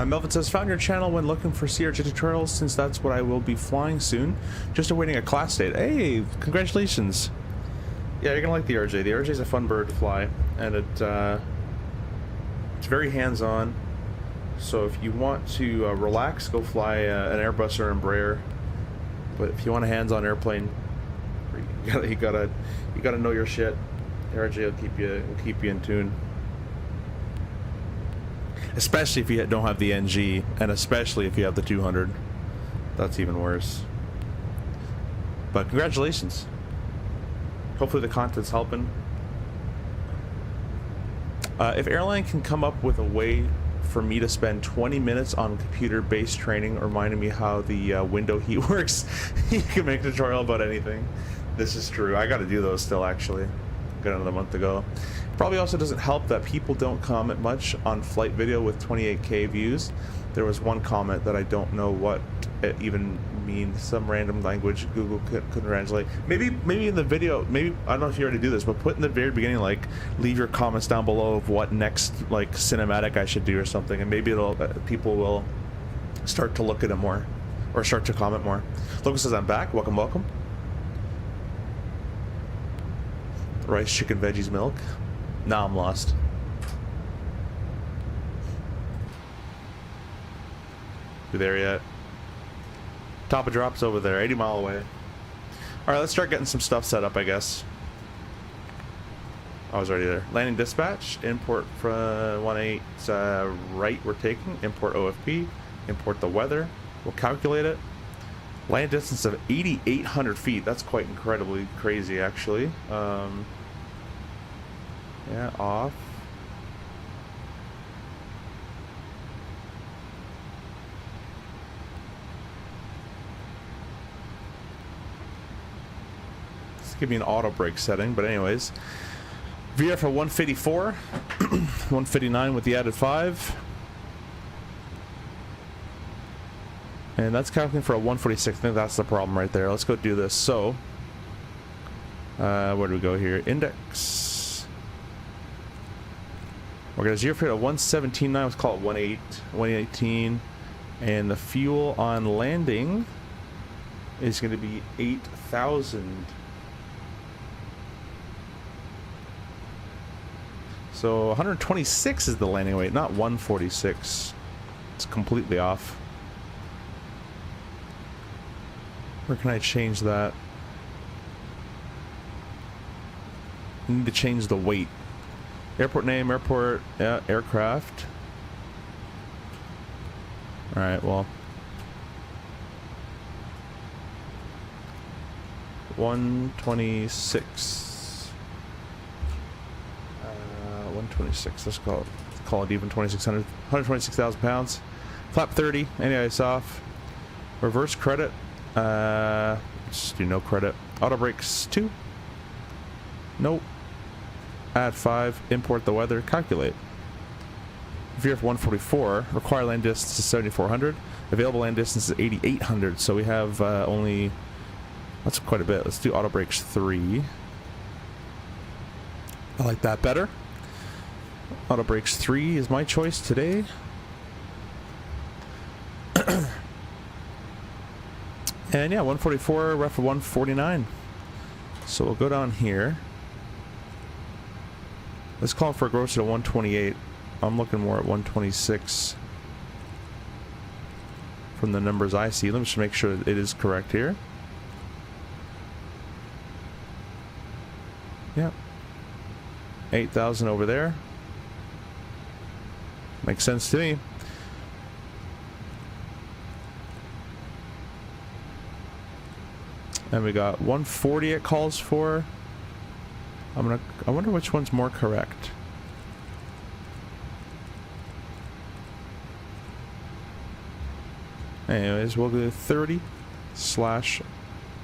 Speaker 1: Melvin says, found your channel when looking for CRJ tutorials, since that's what I will be flying soon. Just awaiting a class date. Hey, congratulations. Yeah, you're gonna like the RJ. The RJ is a fun bird to fly, and it's very hands-on. So if you want to relax, go fly an Airbus or Embraer. But if you want a hands-on airplane, you gotta know your shit. The RJ will keep you in tune. Especially if you don't have the NG, and especially if you have the 200. That's even worse. But congratulations. Hopefully the content's helping. If airline can come up with a way for me to spend 20 minutes on computer-based training reminding me how the window heat works, you can make a tutorial about anything. This is true. I got to do those still, actually. Got another month to go. Probably also doesn't help that people don't comment much on flight video with 28K views. There was one comment that I don't know what it even means. Some random language Google couldn't translate. Maybe in the video, maybe, I don't know if you already do this, but put in the very beginning, like, leave your comments down below of what next, like, cinematic I should do or something, and maybe it'll people will start to look at it more, or start to comment more. Logan says, I'm back. Welcome, welcome. Rice, chicken, veggies, milk. Now I'm lost. You there yet? Top of drops over there, 80 mile away. Alright, let's start getting some stuff set up, I guess. I was already there. Landing dispatch, import from 18 right we're taking, import OFP, import the weather, we'll calculate it. Land distance of 8,800 feet, that's quite incredibly crazy actually. Yeah, off. Let's give me an auto brake setting, but anyways. VR for 154, 159 with the added 5. And that's calculating for a 146. I think that's the problem right there. Let's go do this. So, where do we go here? Index. We're going to zero for a 117. Let's call it 118. And the fuel on landing is going to be 8,000. So 126 is the landing weight, not 146. It's completely off. Where can I change that? I need to change the weight. Airport name, airport, yeah, aircraft. Alright, well. 126. 126. Let's call it even 2,600. 126,000 pounds. Flap 30. Any ice off. Reverse credit. Just do no credit. Auto brakes 2. Nope. Add 5. Import the weather. Calculate. Veer for 144. Required land distance is 7,400. Available land distance is 8,800. So we have only. That's quite a bit. Let's do auto brakes 3. I like that better. Auto brakes 3 is my choice today. And yeah, 144, ref for 149. So we'll go down here. Let's call for a gross at 128. I'm looking more at 126 from the numbers I see. Let me just make sure it is correct here. Yep. 8,000 over there. Makes sense to me. And we got 140 it calls for. I wonder which one's more correct. Anyways, we'll do 30 slash.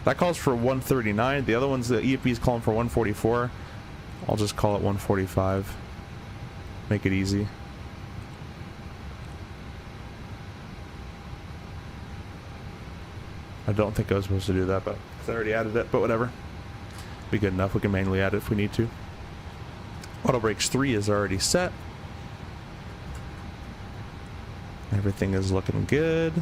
Speaker 1: That calls for 139. The other one's, the EFB is calling for 144. I'll just call it 145. Make it easy. I don't think I was supposed to do that, but I already added it, but whatever. Be good enough. We can manually add it if we need to. Auto brakes 3 is already set. Everything is looking good.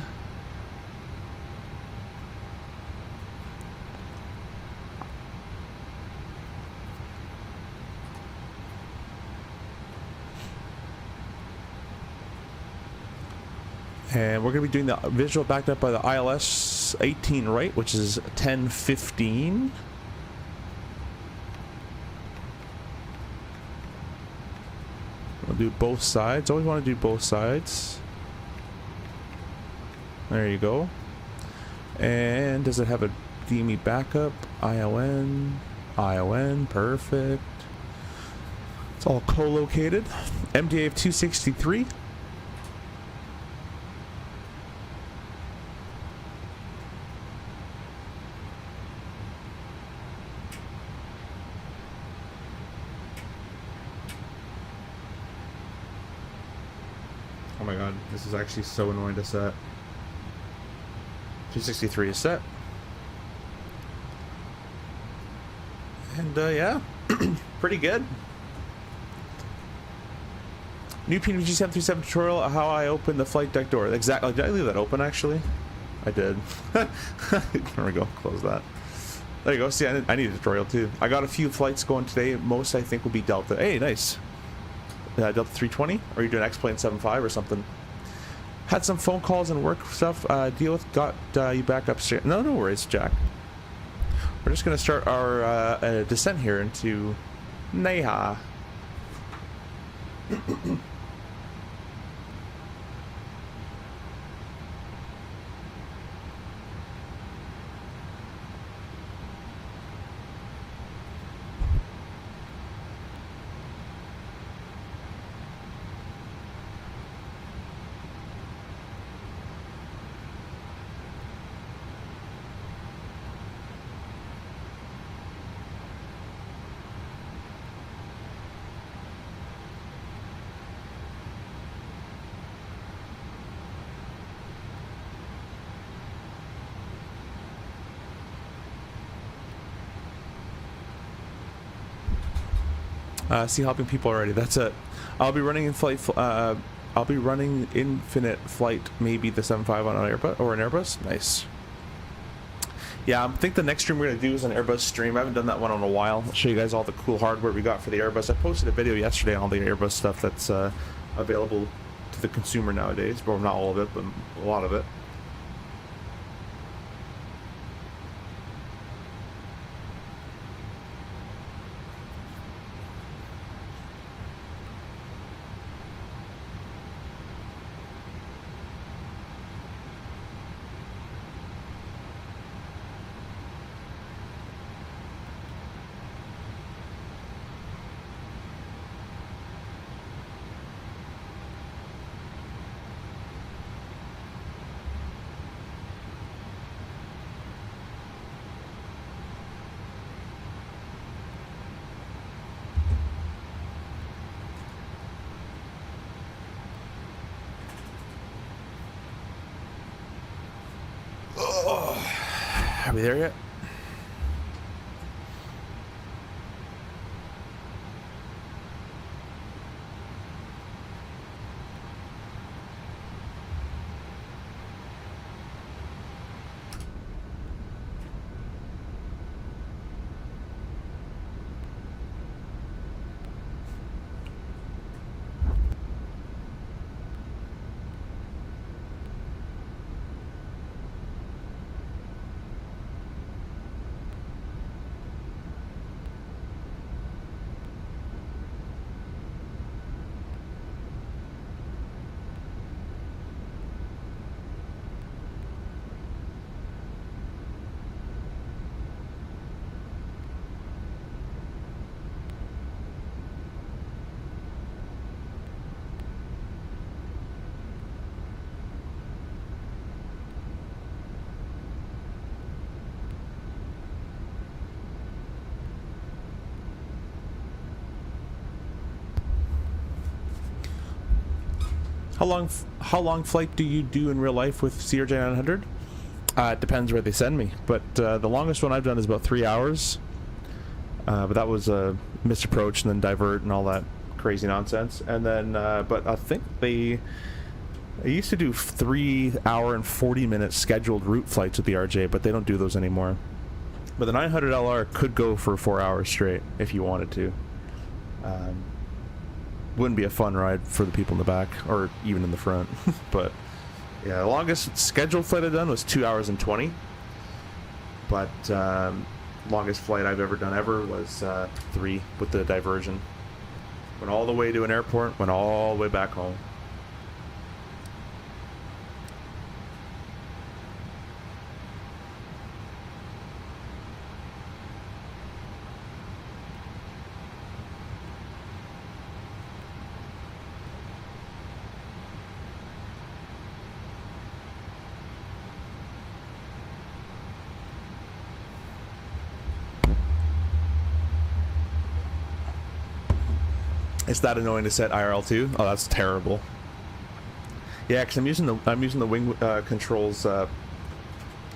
Speaker 1: And we're going to be doing the visual backed up by the ILS 18 right, which is 10:15. We'll do both sides. Always want to do both sides. There you go. And does it have a DME backup? ION. ION. Perfect. It's all co-located. MDA of 263. Oh my god, this is actually so annoying to set. 263 is set. And yeah, pretty good. New PMDG 737 tutorial, how I open the flight deck door. Exactly. Did I leave that open actually? I did. There we go, close that. There you go. See, I need a tutorial too. I got a few flights going today. Most I think will be Delta. Hey, nice. Delta 320? Or are you doing X-Plane 75 or something? Had some phone calls and work stuff deal with. Got you back upstairs. No worries, Jack. We're just going to start our descent here into Neha. See helping people already. That's it. I'll be running in flight. I'll be running infinite flight. Maybe the 7.5 on an Airbus or an Airbus. Nice. Yeah, I think the next stream we're gonna do is an Airbus stream. I haven't done that one in a while. I'll show you guys all the cool hardware we got for the Airbus. I posted a video yesterday on all the Airbus stuff that's available to the consumer nowadays. Well, not all of it, but a lot of it. Are we there yet? How long flight do you do in real life with CRJ 900? It depends where they send me, but the longest one I've done is about 3 hours. But that was a missed approach and then divert and all that crazy nonsense. And then, but I think they used to do 3 hour and 40 minute scheduled route flights with the RJ, but they don't do those anymore. But the 900 LR could go for 4 hours straight if you wanted to. Wouldn't be a fun ride for the people in the back or even in the front. But yeah, the longest scheduled flight I've done was 2 hours and 20. But longest flight I've ever done was 3 with the diversion. Went all the way to an airport, went all the way back home. It's that annoying to set IRL too. Oh, that's terrible. Yeah, because I'm using the wing controls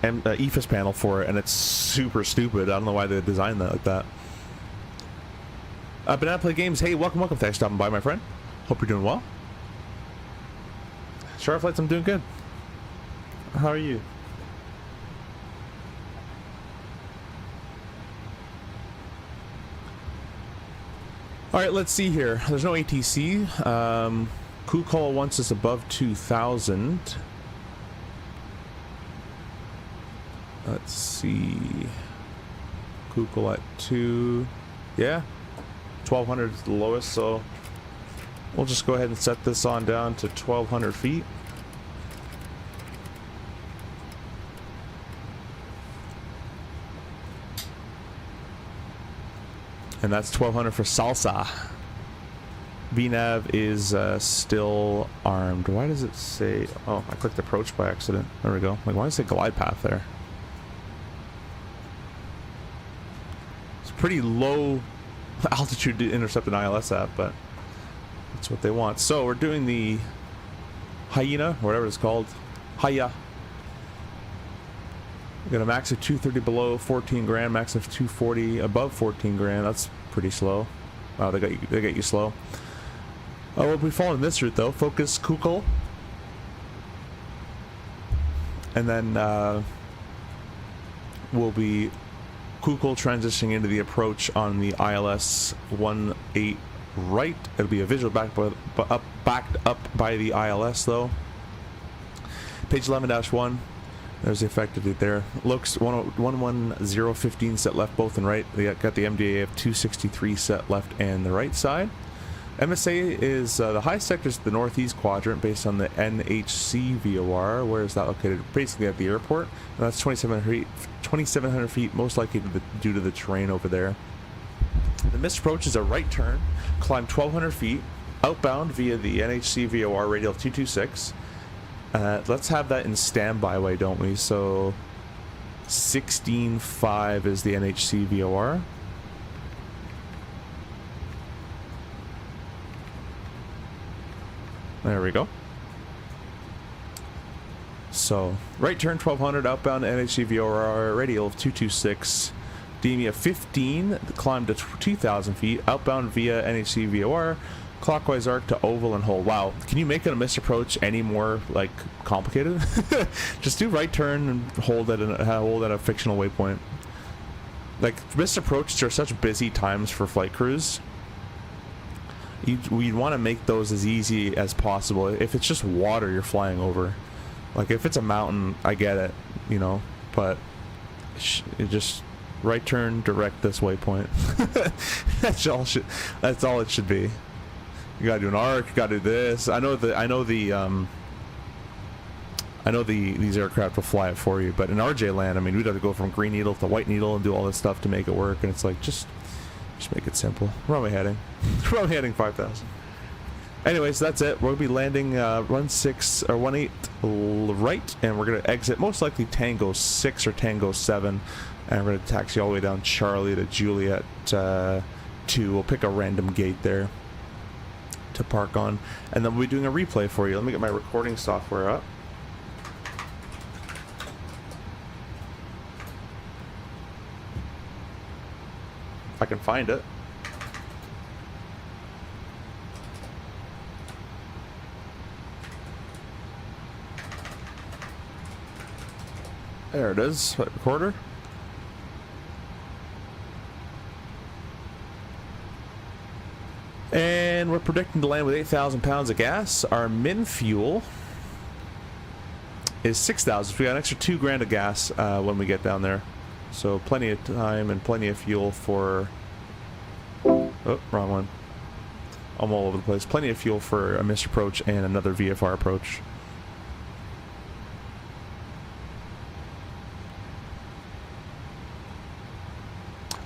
Speaker 1: EFS panel for it, and it's super stupid. I don't know why they designed that like that. Banana Play Games. Hey, welcome. Thanks for stopping by, my friend. Hope you're doing well. Sharp Flights, I'm doing good. How are you? Alright, let's see here. There's no ATC. Kukol wants us above 2,000. Let's see. Kukol at 2. Yeah. 1,200 is the lowest, so we'll just go ahead and set this on down to 1,200 feet. And that's 1,200 for Salsa. VNav is still armed. Why does it say... Oh, I clicked approach by accident. There we go. Like, why does it say glide path there? It's pretty low altitude to intercept an ILS at, but that's what they want. So we're doing the Hyena, whatever it's called. Hiya. We got a max of 230 below 14 grand, max of 240 above 14 grand. That's pretty slow. Oh, they get you slow. Oh, we'll be following this route though. Focus Kukul. And then we'll be Kukul transitioning into the approach on the ILS 18 right. It'll be a visual backed up by the ILS though. Page 11-1. There's the effective date there. Looks 11015 set left both and right. They got the MDA of 263 set left and the right side. MSA is the high sector is the northeast quadrant based on the NHC VOR. Where is that located? Basically at the airport. And that's 2,700 feet, most likely due to the terrain over there. The missed approach is a right turn, climb 1,200 feet, outbound via the NHC VOR radial 226. Let's have that in standby way, don't we? So 16.5 is the NHC VOR. There we go. So right turn 1200, outbound NHC VOR radial of 226. DME 15, climb to 2,000 feet, outbound via NHC VOR, clockwise arc to oval and hold. Wow, can you make it a missed approach any more like complicated? Just do right turn and hold at a fictional waypoint. Like missed approaches are such busy times for flight crews. We'd want to make those as easy as possible. If it's just water you're flying over, like if it's a mountain, I get it, you know, but it just right turn direct this waypoint. That's all it should be. You gotta do an arc, you gotta do this. I know these aircraft will fly it for you, but in RJ land, I mean, we'd have to go from green needle to white needle and do all this stuff to make it work, and it's like just make it simple. Where am I heading? Where am I heading? 5,000. Anyways, that's it. We'll be landing 18 right, and we're gonna exit most likely Tango 6 or Tango 7, and we're gonna taxi all the way down Charlie to Juliet 2. We'll pick a random gate there to park on, and then we'll be doing a replay for you. Let me get my recording software up. If I can find it. There it is, flight recorder. And we're predicting to land with 8,000 pounds of gas. Our min fuel is 6,000. So we got an extra $2,000 of gas when we get down there. So plenty of time and plenty of fuel for... Oh, wrong one. I'm all over the place. Plenty of fuel for a missed approach and another VFR approach.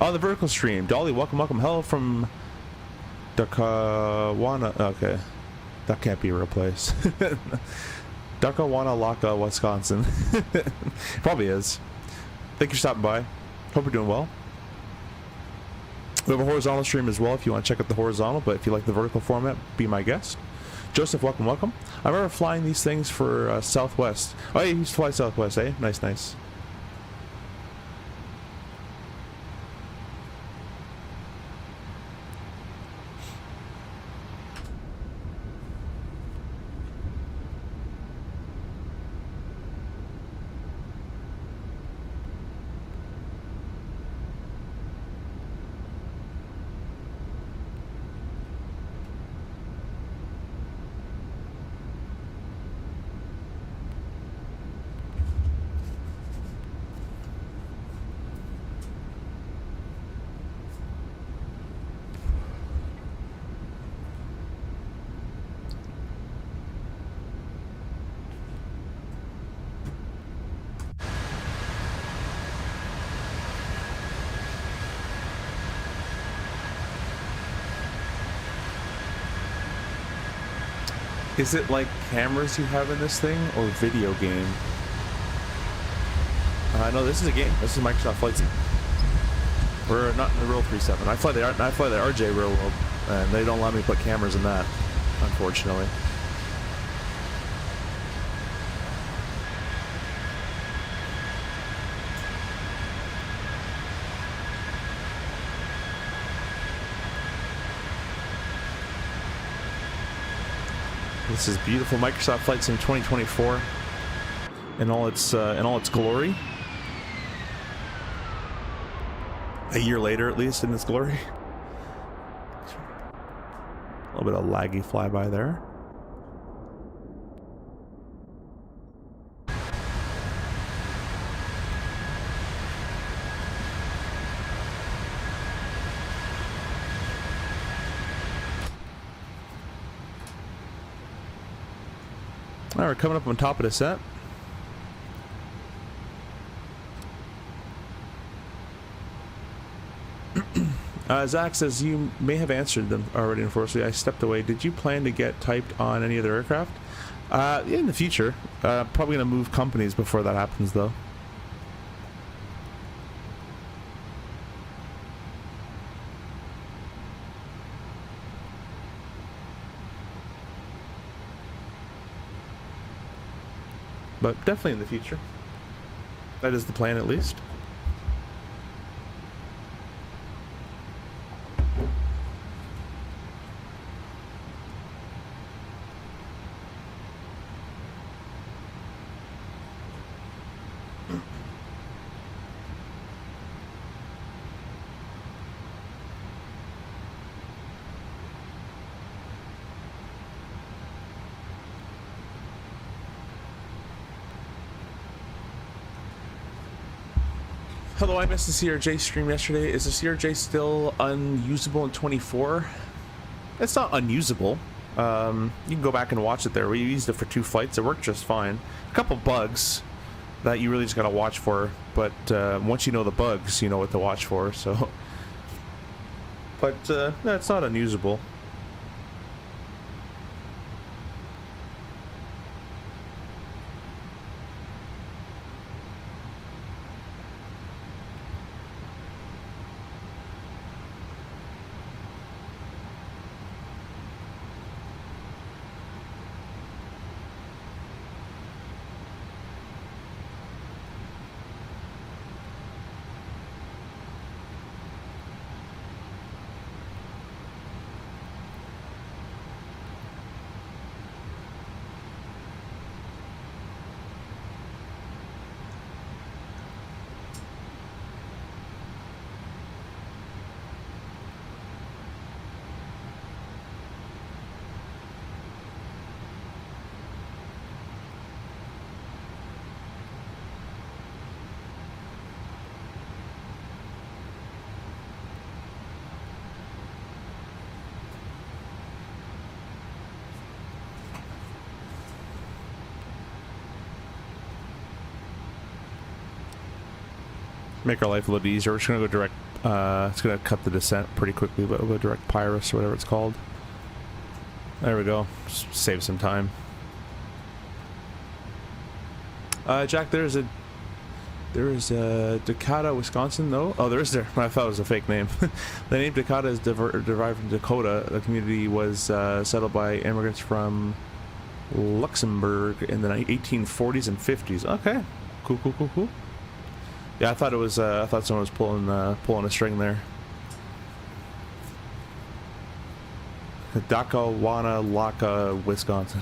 Speaker 1: On the vertical stream, Dolly, welcome. Hello from Dukawana. Okay, that can't be a real place. Dukawana, Wisconsin. Probably is. Thank you for stopping by. Hope you're doing well. We have a horizontal stream as well if you want to check out the horizontal, but if you like the vertical format, be my guest. Joseph, welcome. I remember flying these things for Southwest. Oh, yeah, you used to fly Southwest, eh? Nice. Is it like cameras you have in this thing or video game? No, this is a game. This is Microsoft Flight Sim. We're not in the real 3.7. I fly the RJ real world, and they don't let me put cameras in that, unfortunately. This is beautiful Microsoft Flight Sim 2024 in all its glory. A year later, at least, in its glory. A little bit of laggy flyby there. All right, we're coming up on top of the set. Zach says, you may have answered them already, unfortunately. I stepped away. Did you plan to get typed on any other aircraft? Yeah, in the future. Probably going to move companies before that happens, though. But definitely in the future. That is the plan, at least. Hello, I missed the CRJ stream yesterday. Is the CRJ still unusable in 24? It's not unusable. You can go back and watch it there. We used it for 2 flights. It worked just fine. A couple bugs that you really just gotta watch for, but once you know the bugs, you know what to watch for. So, but no, it's not unusable. Make our life a little easier. We're just gonna go direct. It's gonna cut the descent pretty quickly, but we'll go direct Pyrus or whatever it's called. There we go. Just save some time. Jack, there is a Dakota, Wisconsin. No, oh, there is there. I thought it was a fake name. The name Dakota is derived from Dakota. The community was settled by immigrants from Luxembourg in the 1840s and 50s. Okay, cool, cool, cool, cool. Yeah, I thought it was. I thought someone was pulling a string there. Laka, Wisconsin.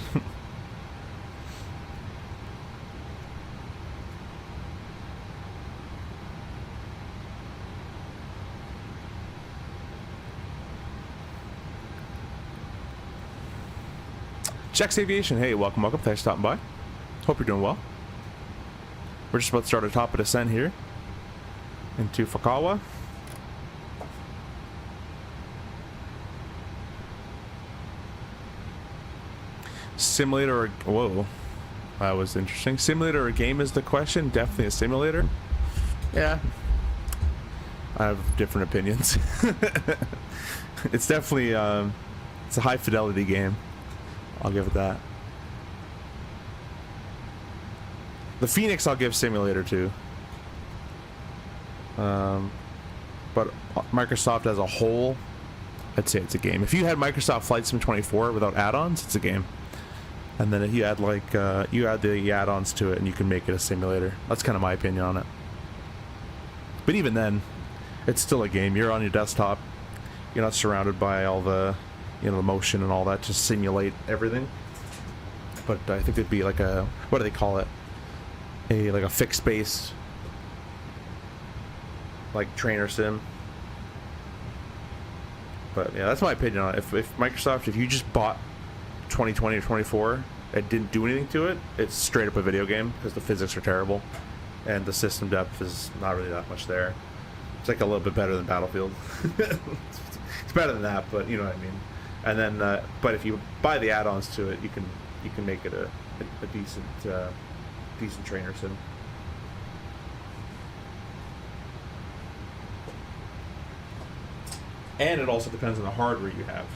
Speaker 1: Jack's Aviation. Hey, welcome. Thanks for stopping by. Hope you're doing well. We're just about to start our top of descent here into FUK-ROAH. Simulator or... Whoa. That was interesting. Simulator or game is the question. Definitely a simulator. Yeah. I have different opinions. It's definitely... it's a high fidelity game. I'll give it that. The Phoenix I'll give simulator to. But Microsoft as a whole, I'd say it's a game. If you had Microsoft Flight Sim 24 without add-ons, it's a game. And then if you add like you add the add-ons to it, and you can make it a simulator. That's kind of my opinion on it. But even then, it's still a game. You're on your desktop. You're not surrounded by all the, you know, the motion and all that to simulate everything. but I think it'd be like a, what do they call it? Like a fixed base, like trainer sim. But yeah, that's my opinion on it. If Microsoft, if you just bought 2020 or 24 and didn't do anything to it, it's straight up a video game because the physics are terrible and the system depth is not really that much there. It's like a little bit better than Battlefield. It's better than that, but you know what I mean. And then, but if you buy the add-ons to it, you can make it a decent trainer sim. And it also depends on the hardware you have.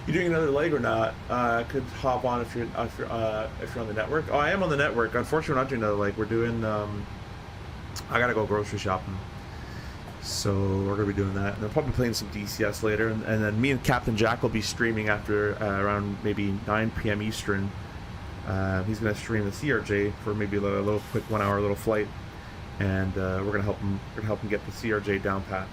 Speaker 1: You doing another leg or not? I could hop on if you're on the network. Oh, I am on the network. Unfortunately, we're not doing another leg. We're doing. I gotta go grocery shopping, so we're gonna be doing that. And I'll probably playing some DCS later, and then me and Captain Jack will be streaming after around maybe 9 p.m. Eastern. He's gonna stream the CRJ for maybe a little quick 1 hour little flight, and we're gonna help him. We're gonna help him get the CRJ down pat.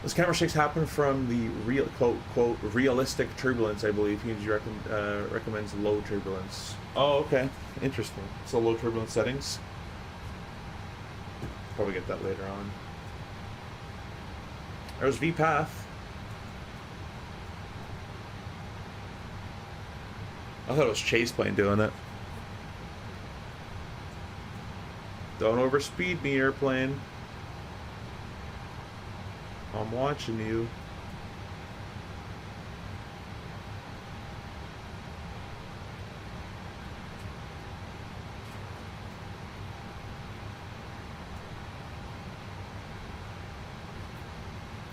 Speaker 1: Those camera shakes happen from the real quote realistic turbulence, I believe. PMDG recommends low turbulence. Oh, okay, interesting. So low turbulence settings. Probably get that later on. There's VPath. I thought it was Chase Plane doing it. Don't overspeed me, airplane. I'm watching you.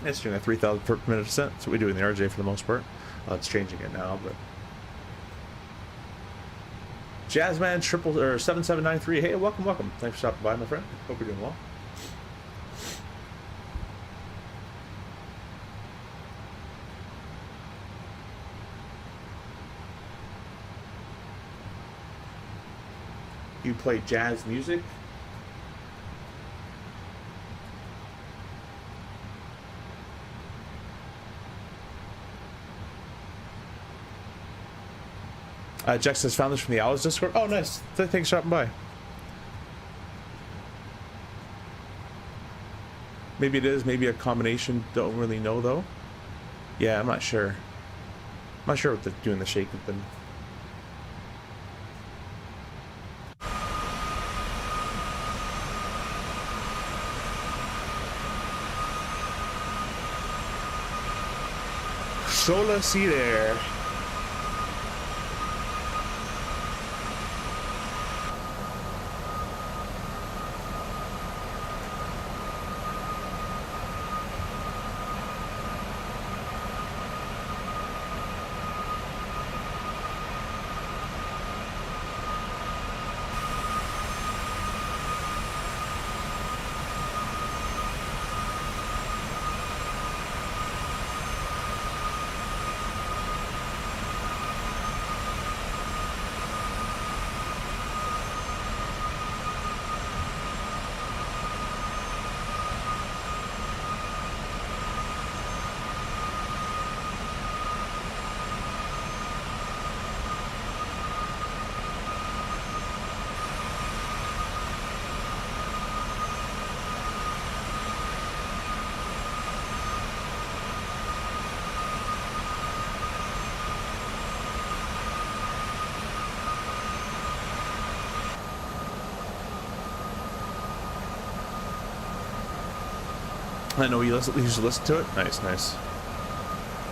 Speaker 1: It's doing a 3,000 per minute descent. That's what we do in the RJ for the most part. It's changing it now, but Jazzman 7793. Hey, welcome. Thanks for stopping by, my friend. Hope you're doing well. You play jazz music? Jack says, found this from the Owls Discord. Oh, nice. Thanks for stopping by. Maybe it is. Maybe a combination. Don't really know, though. Yeah, I'm not sure. I'm not sure what they're doing the shaking thing. Sola see there. I know you usually listen to it. Nice.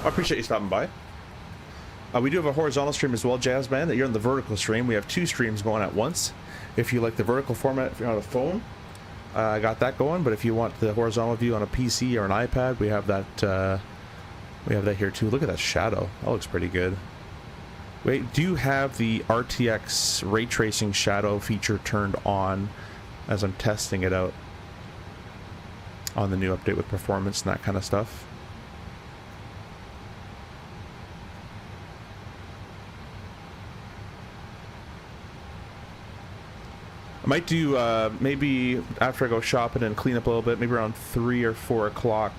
Speaker 1: I appreciate you stopping by. We do have a horizontal stream as well, Jazz Band, that you're on the vertical stream. We have 2 streams going at once. If you like the vertical format, if you're on a phone, I got that going. But if you want the horizontal view on a PC or an iPad, we have that. We have that here too. Look at that shadow. That looks pretty good. Wait, do you have the RTX ray tracing shadow feature turned on as I'm testing it out on the new update with performance and that kind of stuff? I might do maybe after I go shopping and clean up a little bit, maybe around 3 or 4 o'clock,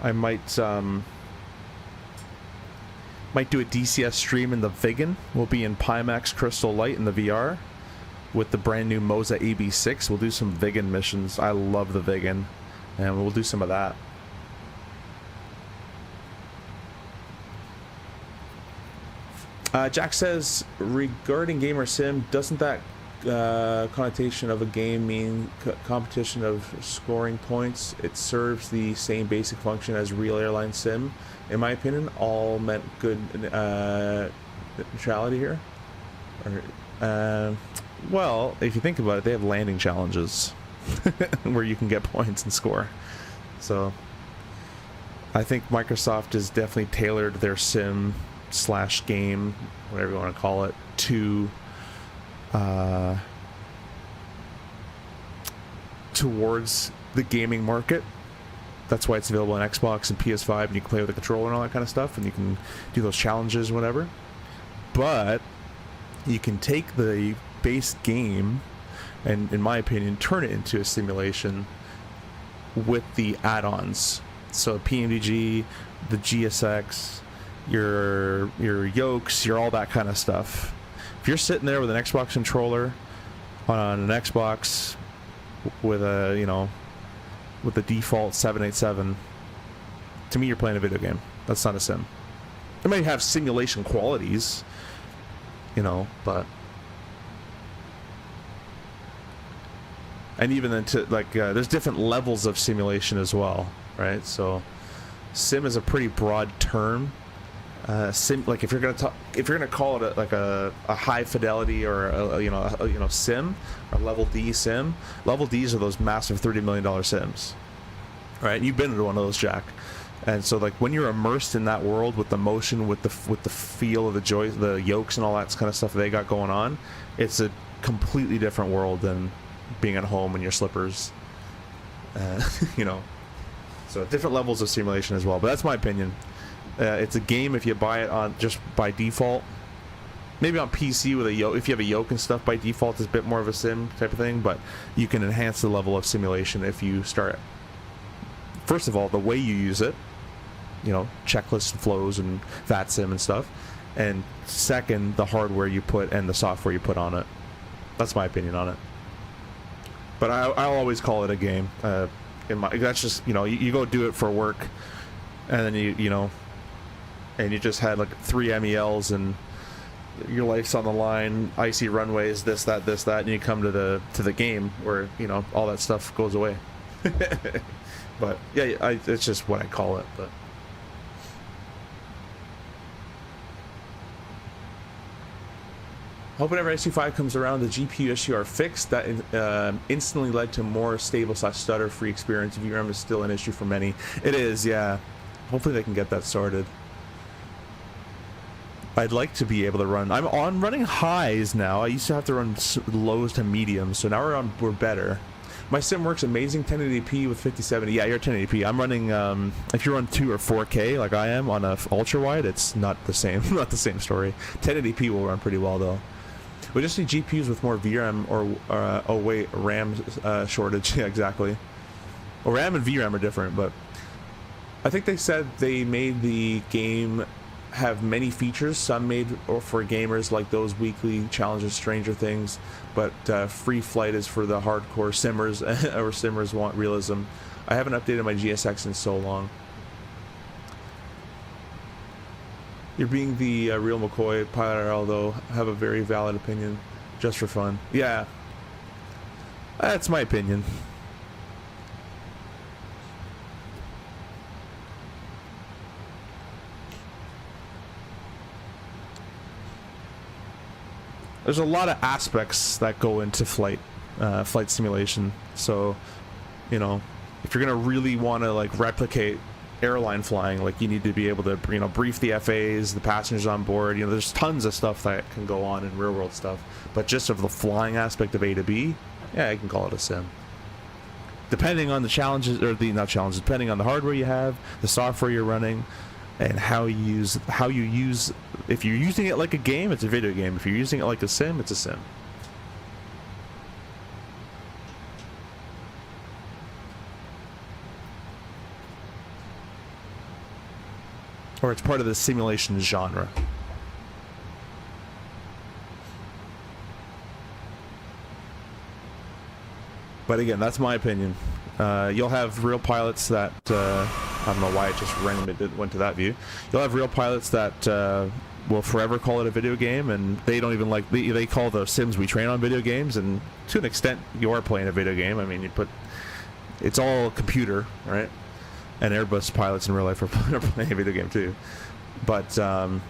Speaker 1: I might do a DCS stream in the Vegan. We'll be in Pimax Crystal Light in the VR with the brand new Moza AB6. We'll do some Vegan missions. I love the Vegan, and we'll do some of that. Jack says, regarding gamer sim, doesn't that connotation of a game mean competition of scoring points? It serves the same basic function as real airline sim. In my opinion, all meant good neutrality here. Or, well, if you think about it, they have landing challenges where you can get points and score. So I think Microsoft has definitely tailored their sim / game, whatever you want to call it, to towards the gaming market. That's why it's available on Xbox and PS5, and you can play with the controller and all that kind of stuff, and you can do those challenges and whatever. But you can take the base game and, in my opinion, turn it into a simulation with the add-ons. So PMDG, the GSX, your yokes, your all that kind of stuff. If you're sitting there with an Xbox controller on an Xbox with a, you know, with the default 787, to me you're playing a video game. That's not a sim. It might have simulation qualities, you know, but and even then to like there's different levels of simulation as well, right? So sim is a pretty broad term. Sim, like if you're gonna call it a high fidelity or a sim or level D sim. Level Ds are those massive $30 million sims, right? You've been into one of those, Jack. And so like when you're immersed in that world with the motion, with the feel of the yokes and all that kind of stuff they got going on, it's a completely different world than being at home in your slippers. You know, so different levels of simulation as well. But that's my opinion. It's a game if you buy it on just by default. Maybe on PC with a yoke, if you have a yoke and stuff by default, it's a bit more of a sim type of thing. But you can enhance the level of simulation if you start. First of all, the way you use it, you know, checklists and flows and VATSIM and stuff. And second, the hardware you put and the software you put on it. That's my opinion on it. But I'll always call it a game. That's just, you know, you go do it for work, and then you know. And you just had like 3 MELs and your life's on the line, icy runways, this, that, and you come to the game where, you know, all that stuff goes away. But yeah, it's just what I call it. But hope whenever SU5 comes around, the GPU issue are fixed. That instantly led to more stable / stutter-free experience. VRAM is still an issue for many. It is, yeah. Hopefully they can get that sorted. I'd like to be able to run. I'm running highs now. I used to have to run lows to mediums, so now we're better. My sim works amazing, 1080p with 5070. Yeah, you're 1080p. I'm running. If you run 2 or 4K like I am on a ultra wide, it's not the same. Not the same story. 1080p will run pretty well though. We just need GPUs with more VRAM or oh wait, RAM shortage. Yeah, exactly. Well, RAM and VRAM are different, but I think they said they made the game have many features, some made for gamers like those weekly challenges, Stranger Things, but free flight is for the hardcore simmers or simmers want realism. I haven't updated my GSX in so long. You're being the real McCoy pilot, although have a very valid opinion just for fun. Yeah, that's my opinion. There's a lot of aspects that go into flight simulation. So, you know, if you're gonna really want to like replicate airline flying, like you need to be able to, you know, brief the FAs, the passengers on board. You know, there's tons of stuff that can go on in real world stuff. But just of the flying aspect of A to B, yeah, I can call it a sim. Depending on the challenges, or the not challenges, depending on the hardware you have, the software you're running, and how you use. If you're using it like a game, it's a video game. If you're using it like a sim, it's a sim. or it's part of the simulation genre. But again, that's my opinion. You'll have real pilots that I don't know why it just randomly went to that view. You'll have real pilots that will forever call it a video game, and they don't even like, they call the sims we train on video games, and to an extent you are playing a video game. I mean, it's all computer, right? And Airbus pilots in real life are playing a video game too. But and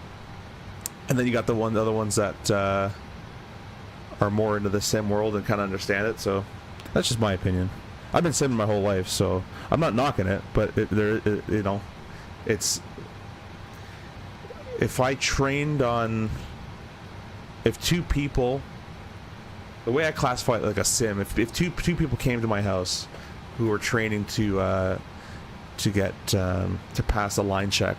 Speaker 1: then you got the other ones that are more into the sim world and kind of understand it. So that's just my opinion. I've been simming my whole life, so I'm not knocking it, but you know, it's, if I trained on, if two people, the way I classify it like a sim, if two people came to my house who were training to pass a line check,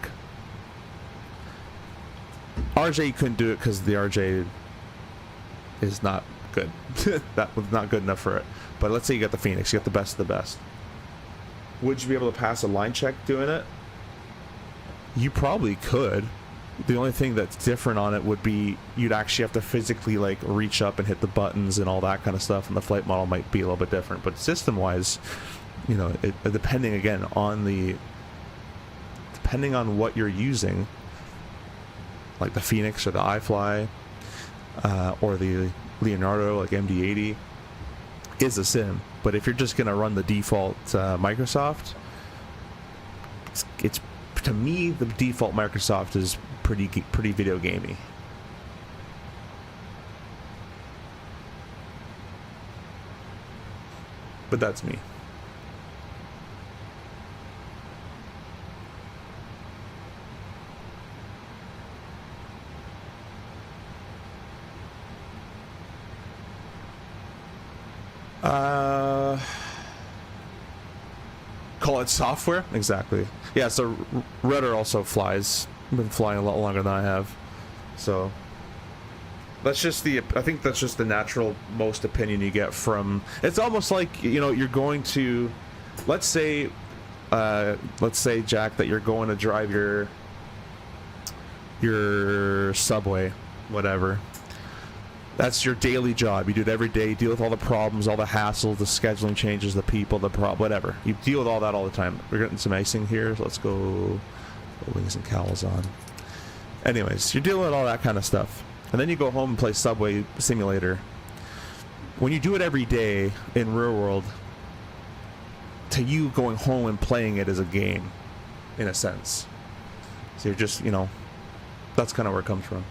Speaker 1: RJ couldn't do it because the RJ is not good. That was not good enough for it. But let's say you got the Phoenix, you got the best of the best. Would you be able to pass a line check doing it? You probably could. The only thing that's different on it would be you'd actually have to physically like reach up and hit the buttons and all that kind of stuff, and the flight model might be a little bit different. But system wise, you know, depending again on what you're using, like the Phoenix or the iFly or the Leonardo, like MD-80, is a sim. But if you're just gonna run the default Microsoft, it's to me the default Microsoft is pretty video gamey. But that's me. Call it software? Exactly. Yeah, so Rudder also flies. I've been flying a lot longer than I have. So that's just I think that's just the natural most opinion you get from, it's almost like, you know, you're going to, let's say Jack, that you're going to drive your subway, whatever. That's your daily job. You do it every day. You deal with all the problems, all the hassle, the scheduling changes, the people, whatever. You deal with all that all the time. We're getting some icing here. So let's go wings and cowls on. Anyways, you're dealing with all that kind of stuff. And then you go home and play Subway Simulator. When you do it every day in real world, to you going home and playing it is a game, in a sense. So you're just, you know, that's kind of where it comes from.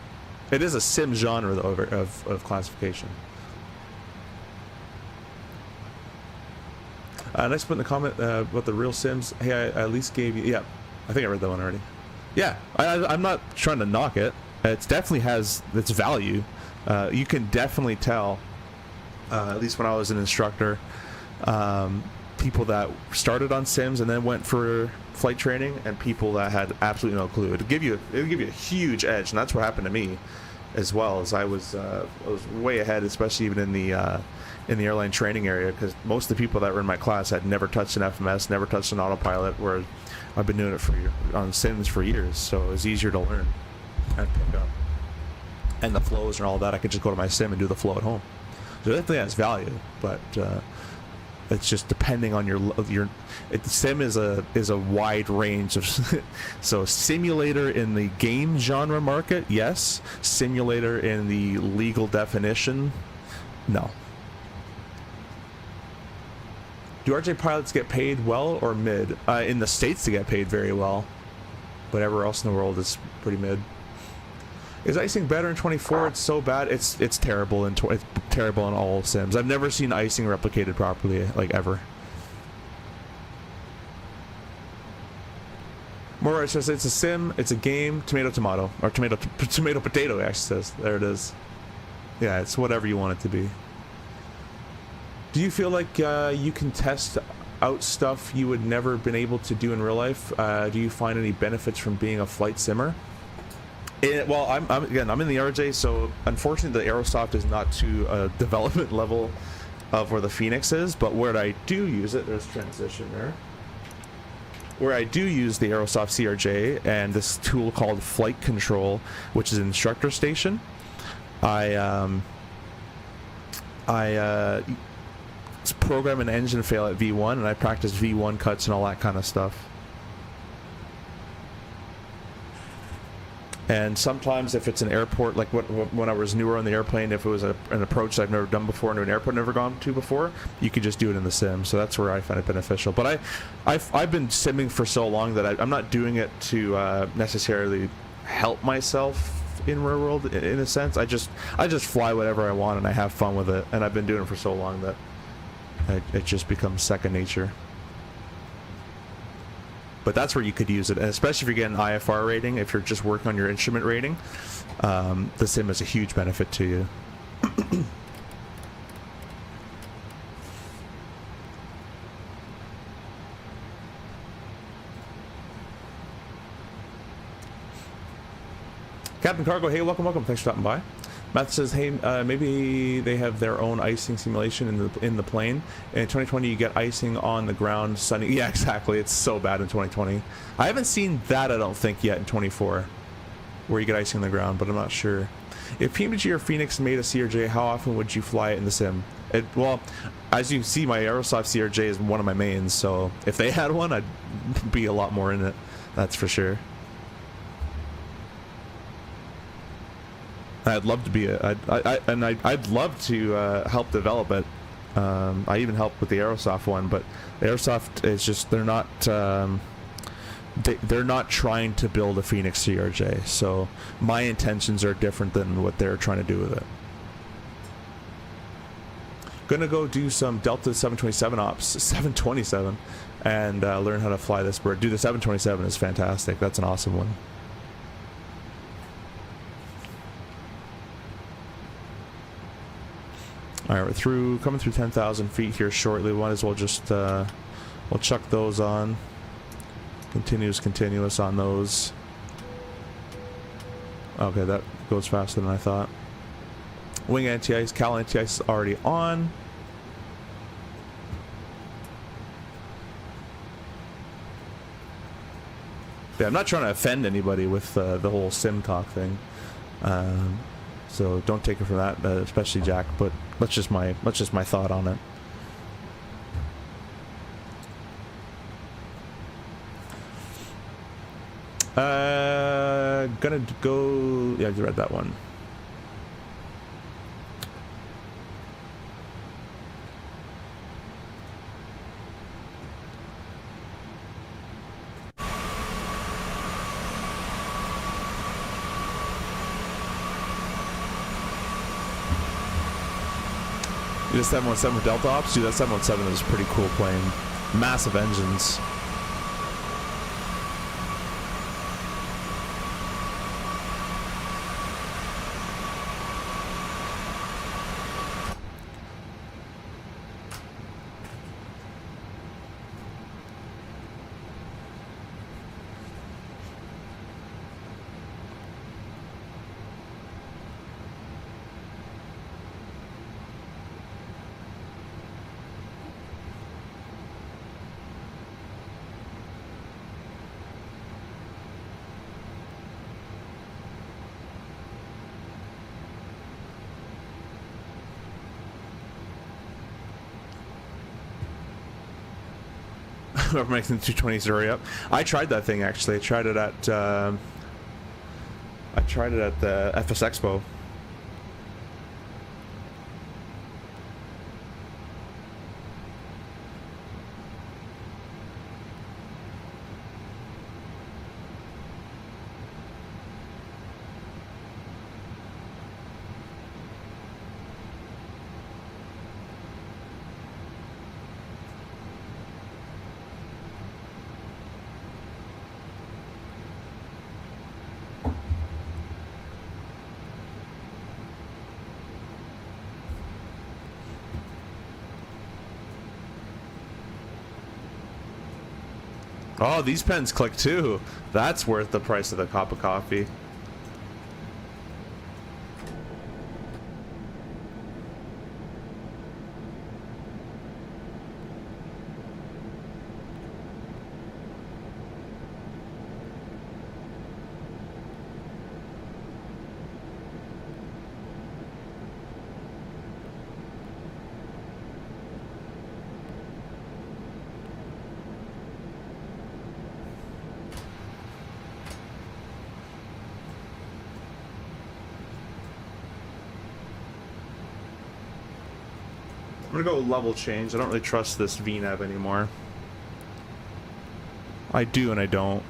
Speaker 1: It is a sim genre, though, of classification. Nice put in the comment about the real sims. Hey, I at least gave you... Yeah, I think I read that one already. Yeah, I'm not trying to knock it. It definitely has its value. You can definitely tell, at least when I was an instructor, people that started on sims and then went for flight training, and people that had absolutely no clue. It'll give you a huge edge, and that's what happened to me as well. As I was way ahead, especially even in the airline training area, because most of the people that were in my class had never touched an FMS, never touched an autopilot, where I've been doing it on sims for years, so it was easier to learn and pick up. And the flows and all that, I could just go to my sim and do the flow at home. So it definitely has value, but it's just depending on your sim is a wide range of so simulator in the game genre market, yes. Simulator in the legal definition, no. Do RJ pilots get paid well or mid? In the States they get paid very well, but everywhere else in the world is pretty mid. Is icing better in 24? It's so bad. It's terrible it's terrible in all sims. I've never seen icing replicated properly, like, ever. More, it says it's a sim, it's a game, tomato, or tomato potato, actually says. There it is. Yeah, it's whatever you want it to be. Do you feel like you can test out stuff you would never been able to do in real life? Do you find any benefits from being a flight simmer? Well, I'm in the RJ, so unfortunately the Aerosoft is not to a development level of where the Phoenix is, but where I do use it, there's transition there. where I do use the Aerosoft CRJ and this tool called Flight Control, which is an instructor station, I program an engine fail at V1, and I practice V1 cuts and all that kind of stuff. And sometimes if it's an airport, like when I was newer on the airplane, if it was an approach that I've never done before into an airport I've never gone to before, you could just do it in the sim. So that's where I find it beneficial. But I've been simming for so long that I'm not doing it to necessarily help myself in real world in a sense. I just fly whatever I want and I have fun with it. And I've been doing it for so long that it just becomes second nature. But that's where you could use it, and especially if you're getting IFR rating, if you're just working on your instrument rating, the sim is a huge benefit to you. Captain Cargo, hey, welcome. Thanks for stopping by. Matt says, hey, maybe they have their own icing simulation in the plane. In 2020, you get icing on the ground, sunny. Yeah, exactly. It's so bad in 2020. I haven't seen that, I don't think, yet in 24, where you get icing on the ground, but I'm not sure. If PMDG or Phoenix made a CRJ, how often would you fly it in the sim? Well, as you see, my Aerosoft CRJ is one of my mains, so if they had one, I'd be a lot more in it. That's for sure. I'd love to be I'd love to help develop it. I even helped with the Aerosoft one, but the Aerosoft is just they're not trying to build a Phoenix CRJ, so my intentions are different than what they're trying to do with it. Gonna go do some Delta 727 ops, 727, and learn how to fly this bird. Dude, the 727 is fantastic. That's an awesome one. Alright, we're coming through 10,000 feet here shortly. Might as well just we'll chuck those on. Continuous on those. Okay, that goes faster than I thought. Wing anti-ice, Cal anti-ice is already on. Yeah, I'm not trying to offend anybody with the whole sim talk thing. So don't take it from that, especially Jack. But that's just my thought on it. Gonna go. Yeah, you read that one. You just 717 with Delta Ops? Dude, that 717 is a pretty cool plane. Massive engines. Whoever makes the 220s hurry up. I tried that thing actually. I tried it at the FS EXPO. Oh, these pens click too. That's worth the price of the cup of coffee. gonna go level change. I don't really trust this VNAV anymore. I do and I don't.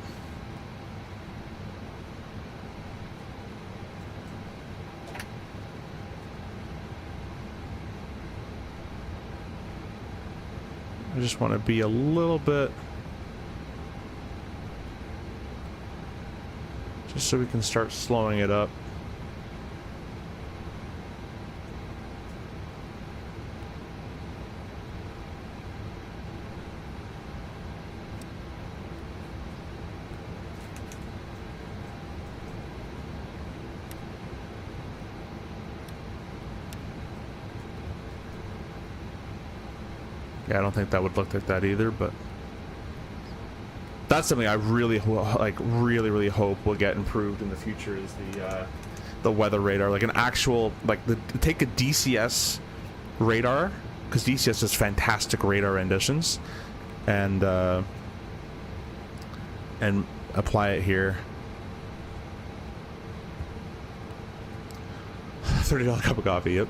Speaker 1: I just want to be a little bit, just so we can start slowing it up. Yeah, I don't think that would look like that either, but that's something I really really hope will get improved in the future, is the weather radar, like an actual, like take a DCS radar, because DCS has fantastic radar renditions, and apply it here. $30 cup of coffee, yep.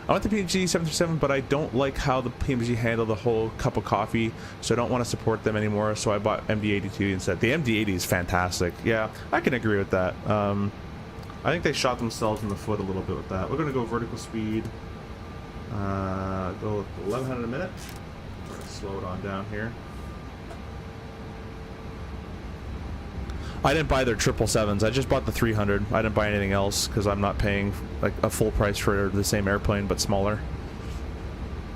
Speaker 1: I want the PMDG 737, but I don't like how the PMDG handle the whole cup of coffee, so I don't want to support them anymore, so I bought MD-82 instead. The MD-80 is fantastic. Yeah, I can agree with that. I think they shot themselves in the foot a little bit with that. We're going to go vertical speed. Go 1100 a minute. We're going to slow it on down here. I didn't buy their 777s. I just bought the 300. I didn't buy anything else because I'm not paying like a full price for the same airplane but smaller.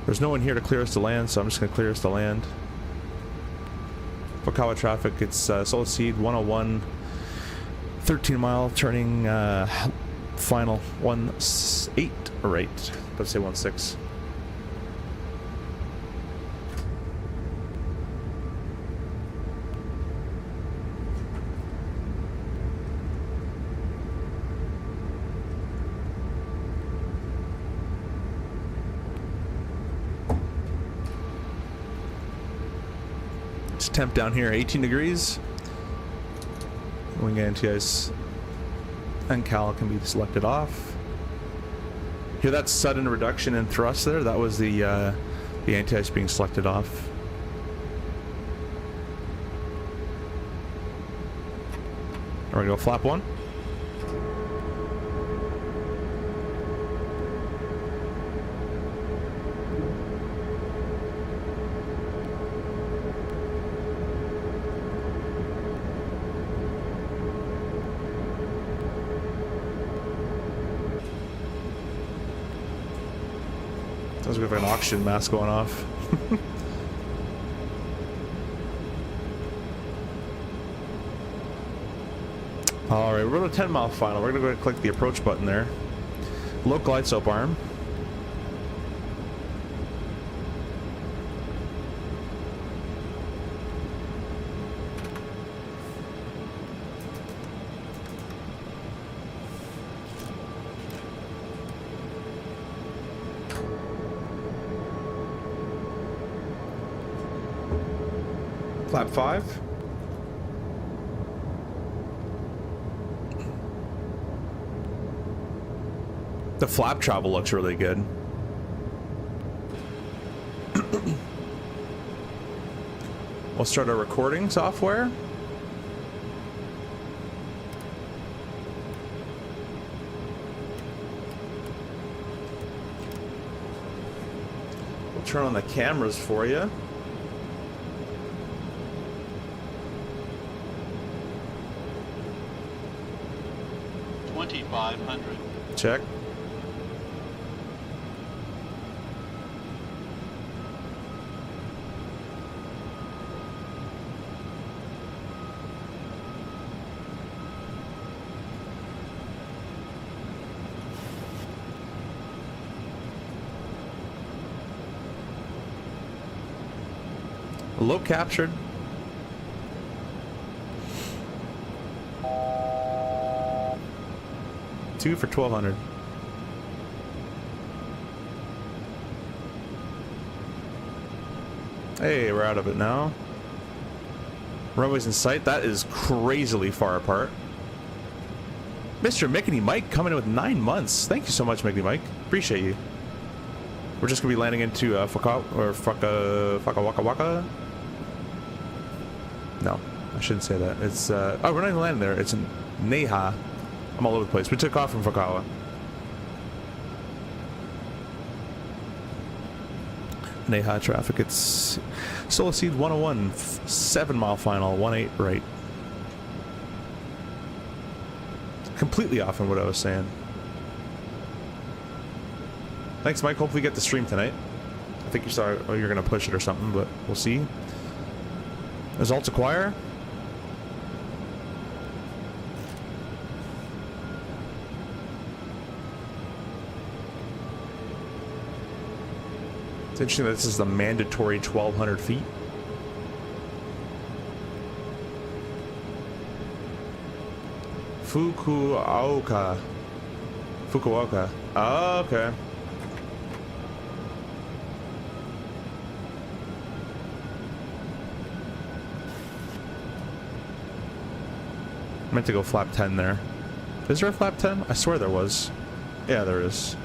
Speaker 1: There's no one here to clear us to land, so I'm just going to clear us to land. FUK-ROAH traffic, it's Solid Seed 101, 13 mile, turning final 18 or 8. Let's say 16. Temp down here 18 degrees. Wing anti-ice and cal can be selected off. Hear that sudden reduction in thrust there? That was the anti-ice being selected off. There we go, flap 1. Sounds like we have an auction mask going off. Alright, we're going to 10 mile final. We're going to go ahead and click the approach button there. Low glide slope arm. Flap 5. The flap travel looks really good. We'll start our recording software. We'll turn on the cameras for you. Check. Low captured. Two for 1200. Hey, we're out of it now. Runways in sight. That is crazily far apart. Mr. Mickey Mike coming in with 9 months. Thank you so much, Mickey Mike. Appreciate you. We're just gonna be landing into FUK-ROAH. No, I shouldn't say that. It's oh, we're not even landing there. It's in Neha. I'm all over the place. We took off from FUK-ROAH. Neha traffic. It's Solar Seed 101, 7-mile final, 18 right. Completely off on what I was saying. Thanks, Mike. Hopefully you get the stream tonight. I think you saw, oh, you're gonna push it or something, but we'll see. Results acquire. It's interesting that this is the mandatory 1,200 feet. FUK-ROAH. FUK-ROAH. Oh, okay. I meant to go flap 10 there. Is there a flap 10? I swear there was. Yeah, there is.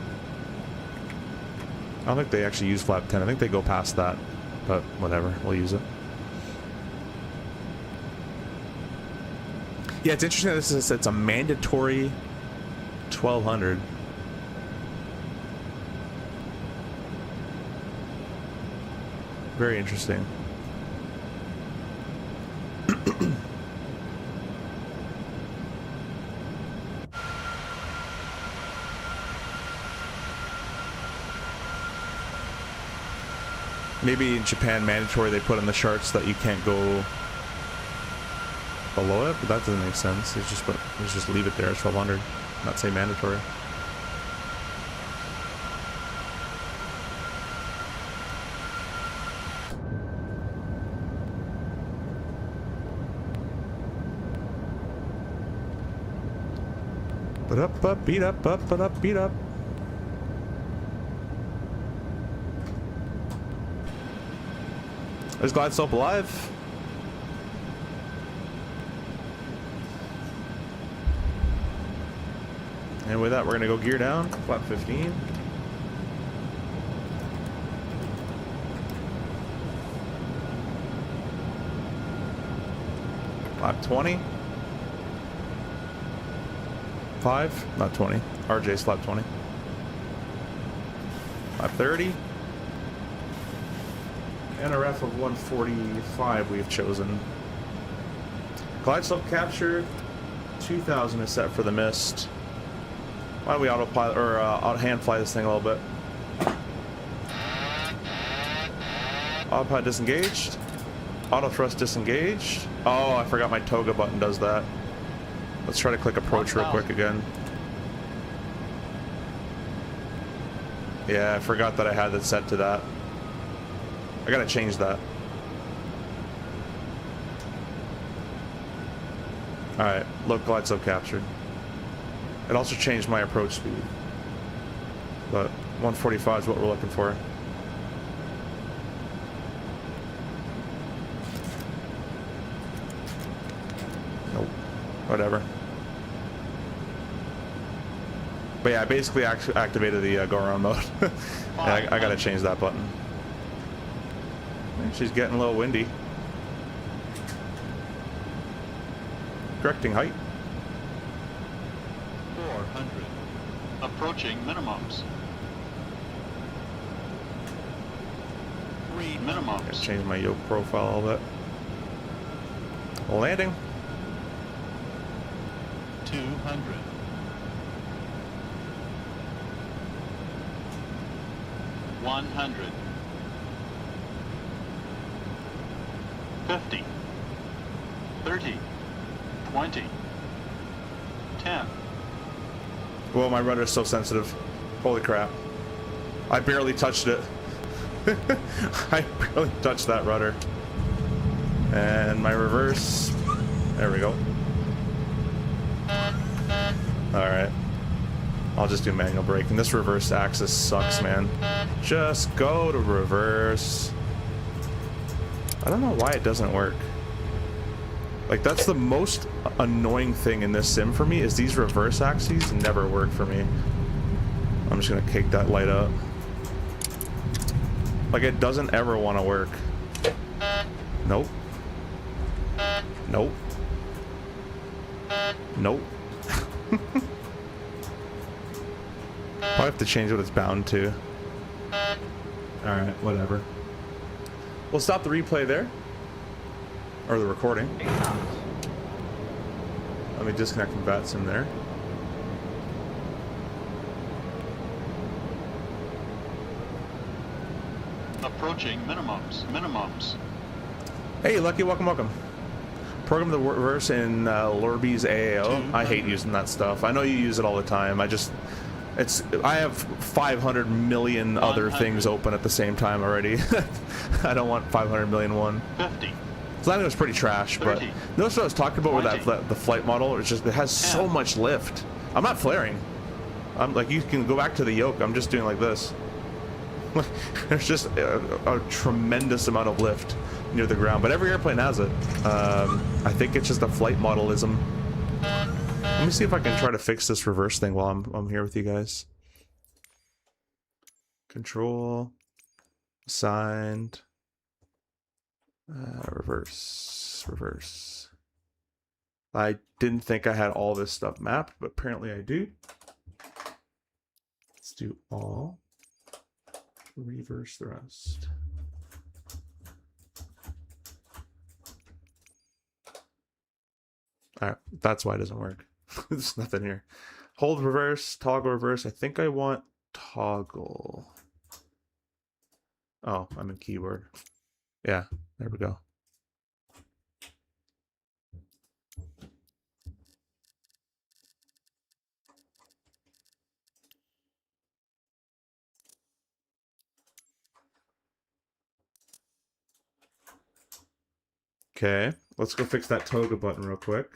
Speaker 1: I don't think they actually use flap 10. I think they go past that. But whatever, we'll use it. Yeah, it's interesting that it's a mandatory 1,200. Very interesting. Maybe in Japan, mandatory, they put on the charts that you can't go below it, but that doesn't make sense. It's just leave it there at 1,200, not say mandatory. But up, beat up, beat up. Is Glad still alive? And with that, we're gonna go gear down, flap 15. Flap 20. 5, not 20. RJ's flap 20. Flap 30. NRF of 145 we've chosen. Glide slope capture 2000 is set for the mist. Why don't we autopilot or hand fly this thing a little bit? Autopilot disengaged. Auto thrust disengaged. Oh, I forgot my toga button does that. Let's try to click approach real quick again. Yeah, I forgot that I had that set to that. I gotta change that. Alright, look, glide slope captured. It also changed my approach speed. But 145 is what we're looking for. Nope. Whatever. But yeah, I basically activated the go around mode. Yeah, I gotta change that button. She's getting a little windy. Correcting height.
Speaker 2: 400. Approaching minimums. 3 minimums.
Speaker 1: Gotta change my yoke profile a little bit. Landing.
Speaker 2: 200. 100. 50. 30. 20. 10.
Speaker 1: Whoa, my rudder is so sensitive. Holy crap. I barely touched it. I barely touched that rudder. And my reverse. There we go. Alright. I'll just do manual braking. This reverse axis sucks, man. Just go to reverse. I don't know why it doesn't work. Like, that's the most annoying thing in this sim for me, is these reverse axes never work for me. I'm just gonna cake that light up. Like, it doesn't ever want to work. Nope. Nope. Nope. Probably have to change what it's bound to. Alright, whatever. We'll stop the replay there. Or the recording. Let me disconnect from VATSIM there.
Speaker 2: Approaching minimums. Minimums.
Speaker 1: Hey, Lucky, welcome, welcome. Program the reverse in Lorbe's AAO. I hate using that stuff. I know you use it all the time. I have 500 million other things open at the same time already. I don't want 500 million one.
Speaker 2: 50.
Speaker 1: So I think it was pretty trash,
Speaker 2: 30,
Speaker 1: but notice what I was talking about with
Speaker 2: 20,
Speaker 1: the flight model. It's just, it has so much lift. I'm not flaring. I'm like, you can go back to the yoke. I'm just doing like this. There's just a tremendous amount of lift near the ground, but every airplane has it. I think it's just a flight modelism. Let me see if I can try to fix this reverse thing while I'm here with you guys. Control, assigned, reverse. I didn't think I had all this stuff mapped, but apparently I do. Let's do all. Reverse thrust. Alright, that's why it doesn't work. There's nothing here. Hold reverse, toggle reverse. I think I want toggle. Oh, I'm in keyboard. Yeah, there we go. Okay, let's go fix that toga button real quick.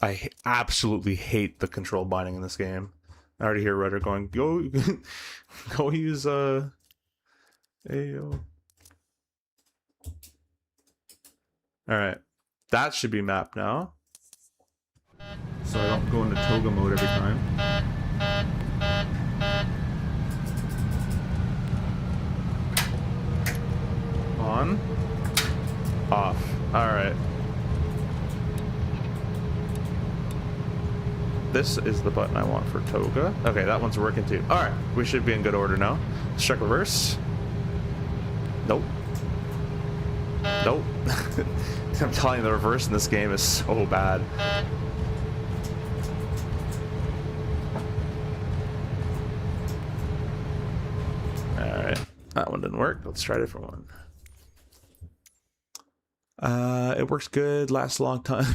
Speaker 1: I absolutely hate the control binding in this game. I already hear Rudder going, go use AO. Alright. That should be mapped now. So I don't go into toga mode every time. On. Off. Alright. This is the button I want for toga. Okay, that one's working too. Alright, we should be in good order now. Let's check reverse. Nope. Nope. I'm telling you, the reverse in this game is so bad. Alright, that one didn't work. Let's try a different one. It works good, lasts a long time.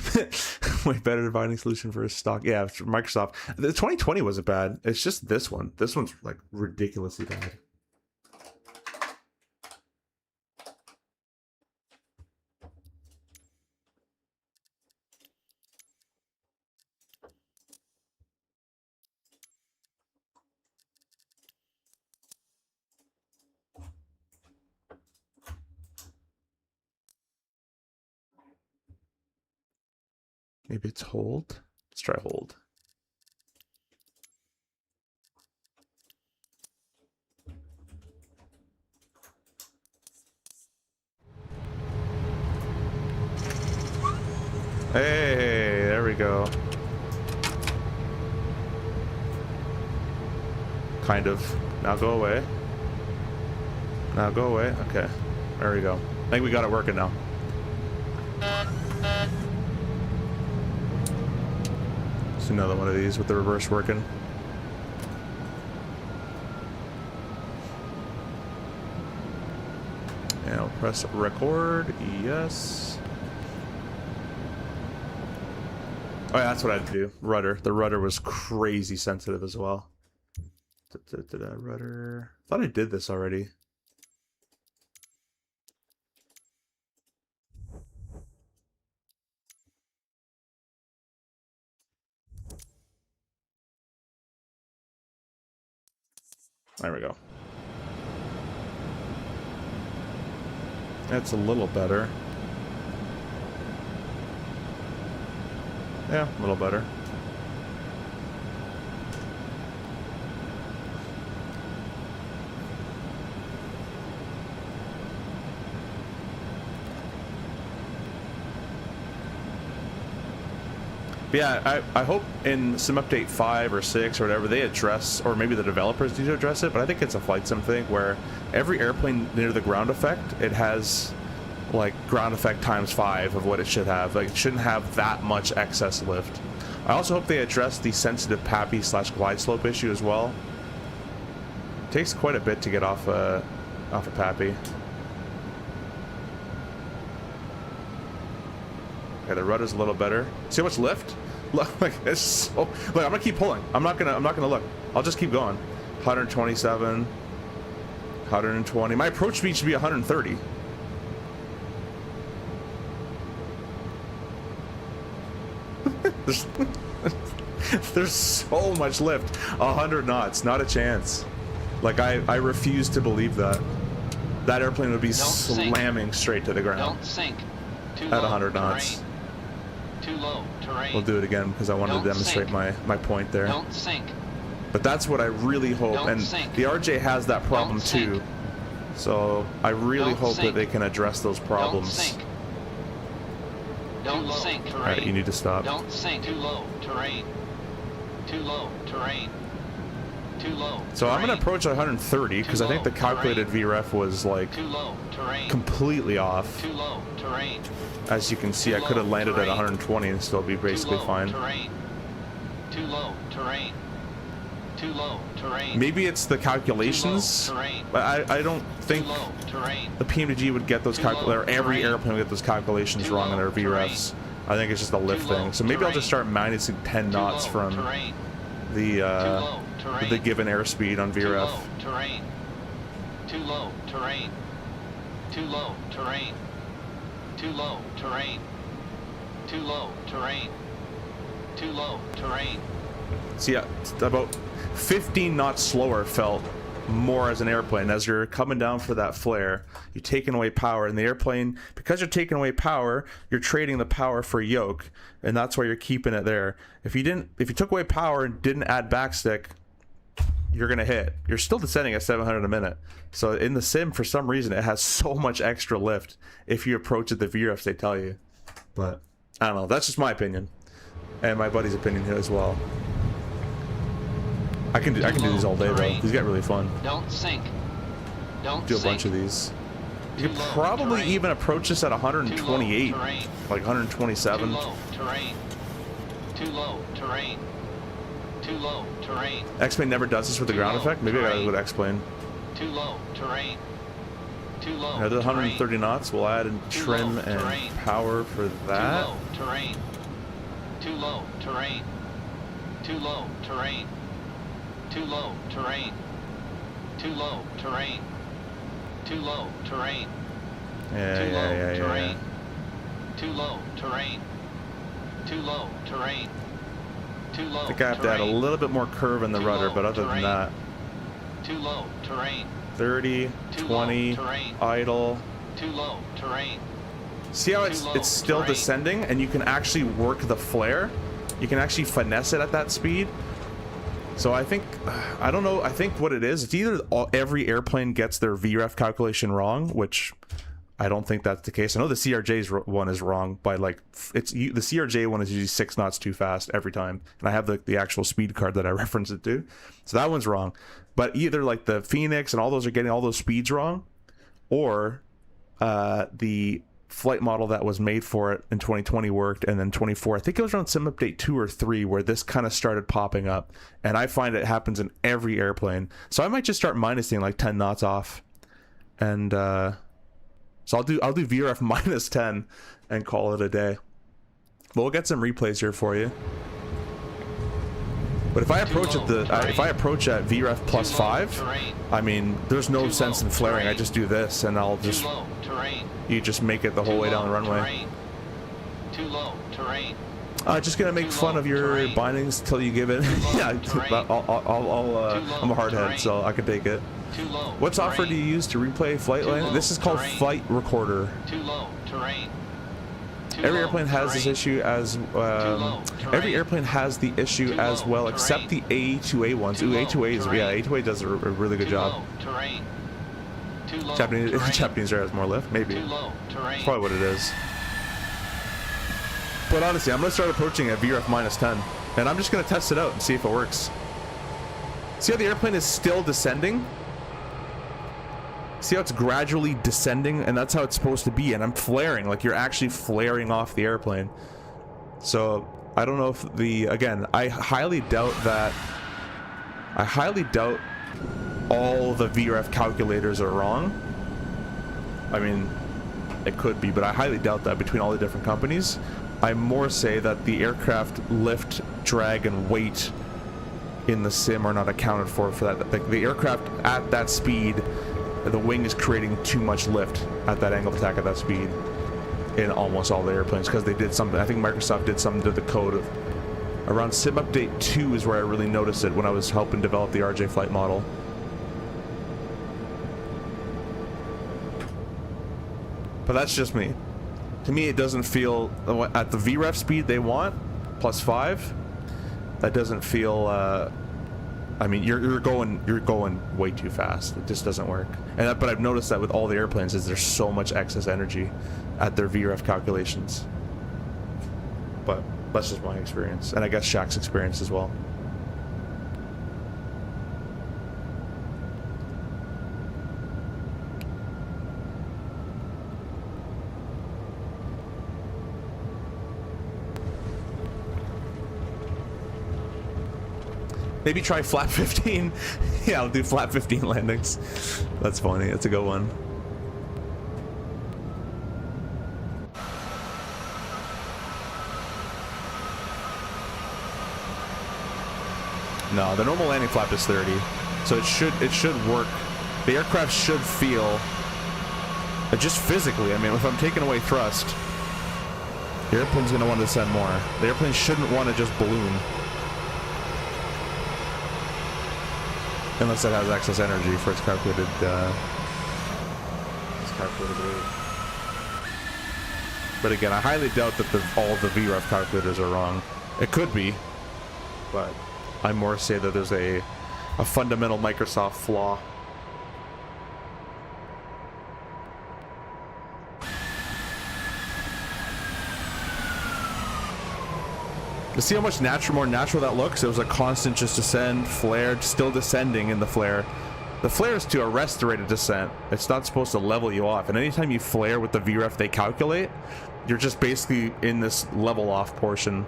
Speaker 1: Way better dividing solution for a stock. Yeah, for Microsoft. The 2020 wasn't bad. It's just this one. This one's like ridiculously bad. Maybe it's hold. Let's try hold. Hey, there we go. Kind of. Now go away. Now go away. Okay. There we go. I think we got it working now. Just another one of these with the reverse working. And I'll press record. Yes. Oh yeah, that's what I had to do. Rudder. The rudder was crazy sensitive as well. Rudder. Thought I did this already. There we go. That's a little better. Yeah, a little better. But yeah, I hope in sim update 5 or 6 or whatever they address, or maybe the developers need to address it, but I think it's a flight sim thing where every airplane near the ground effect, it has like ground effect times 5 of what it should have. Like it shouldn't have that much excess lift. I also hope they address the sensitive PAPI / glide slope issue as well. It takes quite a bit to get off a PAPI. Okay, the rudder's a little better. See how much lift? Look, like it's so. Look, I'm gonna keep pulling. I'm not gonna look. I'll just keep going. 127, 120. My approach speed should be 130. There's so much lift. 100 knots, not a chance. Like I refuse to believe that. That airplane would be slamming straight to the ground.
Speaker 2: Don't sink.
Speaker 1: At 100 knots.
Speaker 2: Too low terrain.
Speaker 1: We'll do it again because I wanted to demonstrate my point there.
Speaker 2: Don't sink.
Speaker 1: But that's what I really hope, and the RJ has that problem too. So I really hope that they can address those problems.
Speaker 2: Don't sink. Terrain.
Speaker 1: All right, you need to stop.
Speaker 2: Don't sink. Too low terrain. Too low terrain. Too low.
Speaker 1: So I'm gonna approach 130 because I think the calculated VREF was like completely off.
Speaker 2: Too low terrain.
Speaker 1: As you can see, I could have landed at 120 and still be basically fine.
Speaker 2: Too low terrain. Too low terrain.
Speaker 1: Maybe it's the calculations, but I don't think the PMDG would get those calculations, or every airplane would get those calculations wrong in their VREFs. I think it's just a lift thing. So maybe I'll just start minusing 10 knots from the given airspeed on VREF.
Speaker 2: Too low terrain. Too low terrain. Too low terrain. Too low terrain. Too low terrain.
Speaker 1: See, about 15 knots slower felt more as an airplane. As you're coming down for that flare, you're taking away power, and the airplane, because you're taking away power, you're trading the power for yoke, and that's why you're keeping it there. If you took away power and didn't add backstick, you're gonna hit. You're still descending at 700 a minute. So in the sim, for some reason, it has so much extra lift if you approach it the VREFs they tell you. But I don't know. That's just my opinion, and my buddy's opinion here as well. I can do these all day though. These get really fun.
Speaker 2: Don't sink. Don't
Speaker 1: do a bunch of these. You could probably even approach this at 128, like 127.
Speaker 2: Too low terrain. Too low terrain. Too low terrain. X-Plane never does this with the ground effect. Maybe I gotta go to X-Plane. Too low terrain. Too low.
Speaker 1: Now the 130 knots. We'll add in trim and power for that.
Speaker 2: Too low terrain. Too low terrain. Too low terrain. Too low terrain. Too low terrain. Too low terrain.
Speaker 1: Yeah.
Speaker 2: Too low terrain. Too low terrain. Too low.
Speaker 1: I think I have to add a little bit more curve in the rudder, but other than that,
Speaker 2: too low terrain.
Speaker 1: 30, 20, idle.
Speaker 2: Too low terrain.
Speaker 1: See how it's still descending, and you can actually work the flare. You can actually finesse it at that speed. So I think, I don't know, I think what it is, it's either every airplane gets their VREF calculation wrong, which I don't think that's the case. I know the CRJ's one is wrong by like, the CRJ one is usually 6 knots too fast every time. And I have the actual speed card that I reference it to. So that one's wrong. But either like the Phoenix and all those are getting all those speeds wrong, or the flight model that was made for it in 2020 worked, and then 24, I think it was around sim update 2 or 3 where this kind of started popping up, and I find it happens in every airplane. So I might just start minusing like 10 knots off, and so I'll do VREF minus 10 and call it a day. But we'll get some replays here for you. But if I approach at VREF plus 5, I mean, there's no sense in flaring. I just do this, and I'll just you just make it the whole way down the runway.
Speaker 2: Too low terrain.
Speaker 1: Just gonna make fun of your bindings till you give it. Yeah, I'm a hard head, so I can take it. What software do you use to replay flight line? This is called Flight Recorder.
Speaker 2: Too low terrain.
Speaker 1: Every airplane has this issue as every airplane has the issue as well, except the A2A ones. Ooh, A2A is A2A does a really good job. Japanese air has more lift, maybe. That's probably what it is. But honestly, I'm gonna start approaching at VREF -10, and I'm just gonna test it out and see if it works. See how the airplane is still descending? See how it's gradually descending, and that's how it's supposed to be, and I'm flaring, like you're actually flaring off the airplane. So I don't know if again, I highly doubt all the VREF calculators are wrong. I mean, it could be, but I highly doubt that between all the different companies. I more say that the aircraft lift, drag, and weight in the sim are not accounted for that. Like the aircraft at that speed, the wing is creating too much lift at that angle of attack at that speed in almost all the airplanes, because they did something. I think Microsoft did something to the code of around sim update 2 is where I really noticed it, when I was helping develop the RJ flight model. But that's just me. To me, it doesn't feel at the VREF speed they want, +5. That doesn't feel. I mean, you're going way too fast. It just doesn't work. And but I've noticed that with all the airplanes, is there's so much excess energy at their VREF calculations. But that's just my experience, and I guess Shaq's experience as well. Maybe try flat 15. Yeah, I'll do flat 15 landings. That's funny. That's a good one. No, the normal landing flap is 30, so it should work. The aircraft should feel, just physically. I mean, if I'm taking away thrust, the airplane's going to want to descend more. The airplane shouldn't want to just balloon. Unless it has excess energy for its calculated weight. But again, I highly doubt that all the VREF calculators are wrong. It could be, but I more say that there's a fundamental Microsoft flaw. You see how much more natural that looks? It was a constant just descend, flare, still descending in the flare. The flare is to arrest the rate of descent. It's not supposed to level you off. And anytime you flare with the VREF they calculate, you're just basically in this level off portion.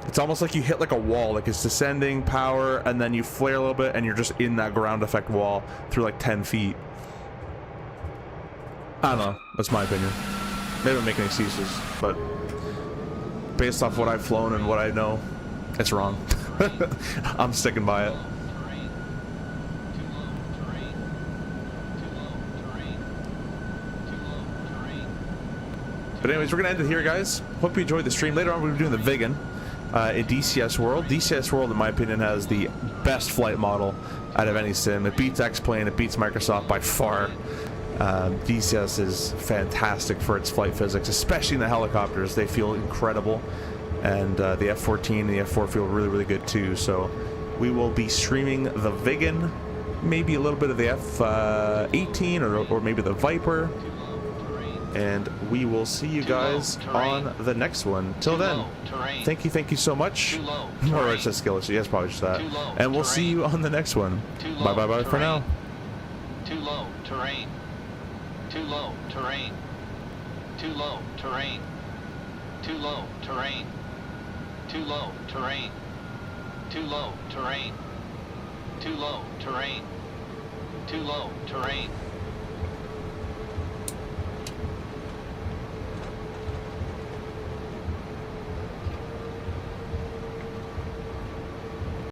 Speaker 1: It's almost like you hit like a wall, like it's descending, power, and then you flare a little bit and you're just in that ground effect wall through like 10 feet. I don't know. That's my opinion. Maybe I'm making excuses, but based off what I've flown and what I know, it's wrong. I'm sticking by it. But anyways, we're gonna end it here, guys. Hope you enjoyed the stream. Later on, we'll be doing the Vegan in DCS World. DCS World, in my opinion, has the best flight model out of any sim. It beats X-Plane, it beats Microsoft by far. DCS is fantastic for its flight physics, especially in the helicopters. They feel incredible, and the F-14 and the F-4 feel really, really good too. So we will be streaming the Vegan, maybe a little bit of the F-18 or maybe the Viper, and we will see you guys on the next one. Till then, thank you so much. Or it's a skill issue. Yes, probably just that. And we'll see you on the next one. Bye for now.
Speaker 2: Too low terrain. Too low terrain. Too low terrain. Too low terrain. Too low terrain. Too low terrain. Too low terrain. Too low terrain.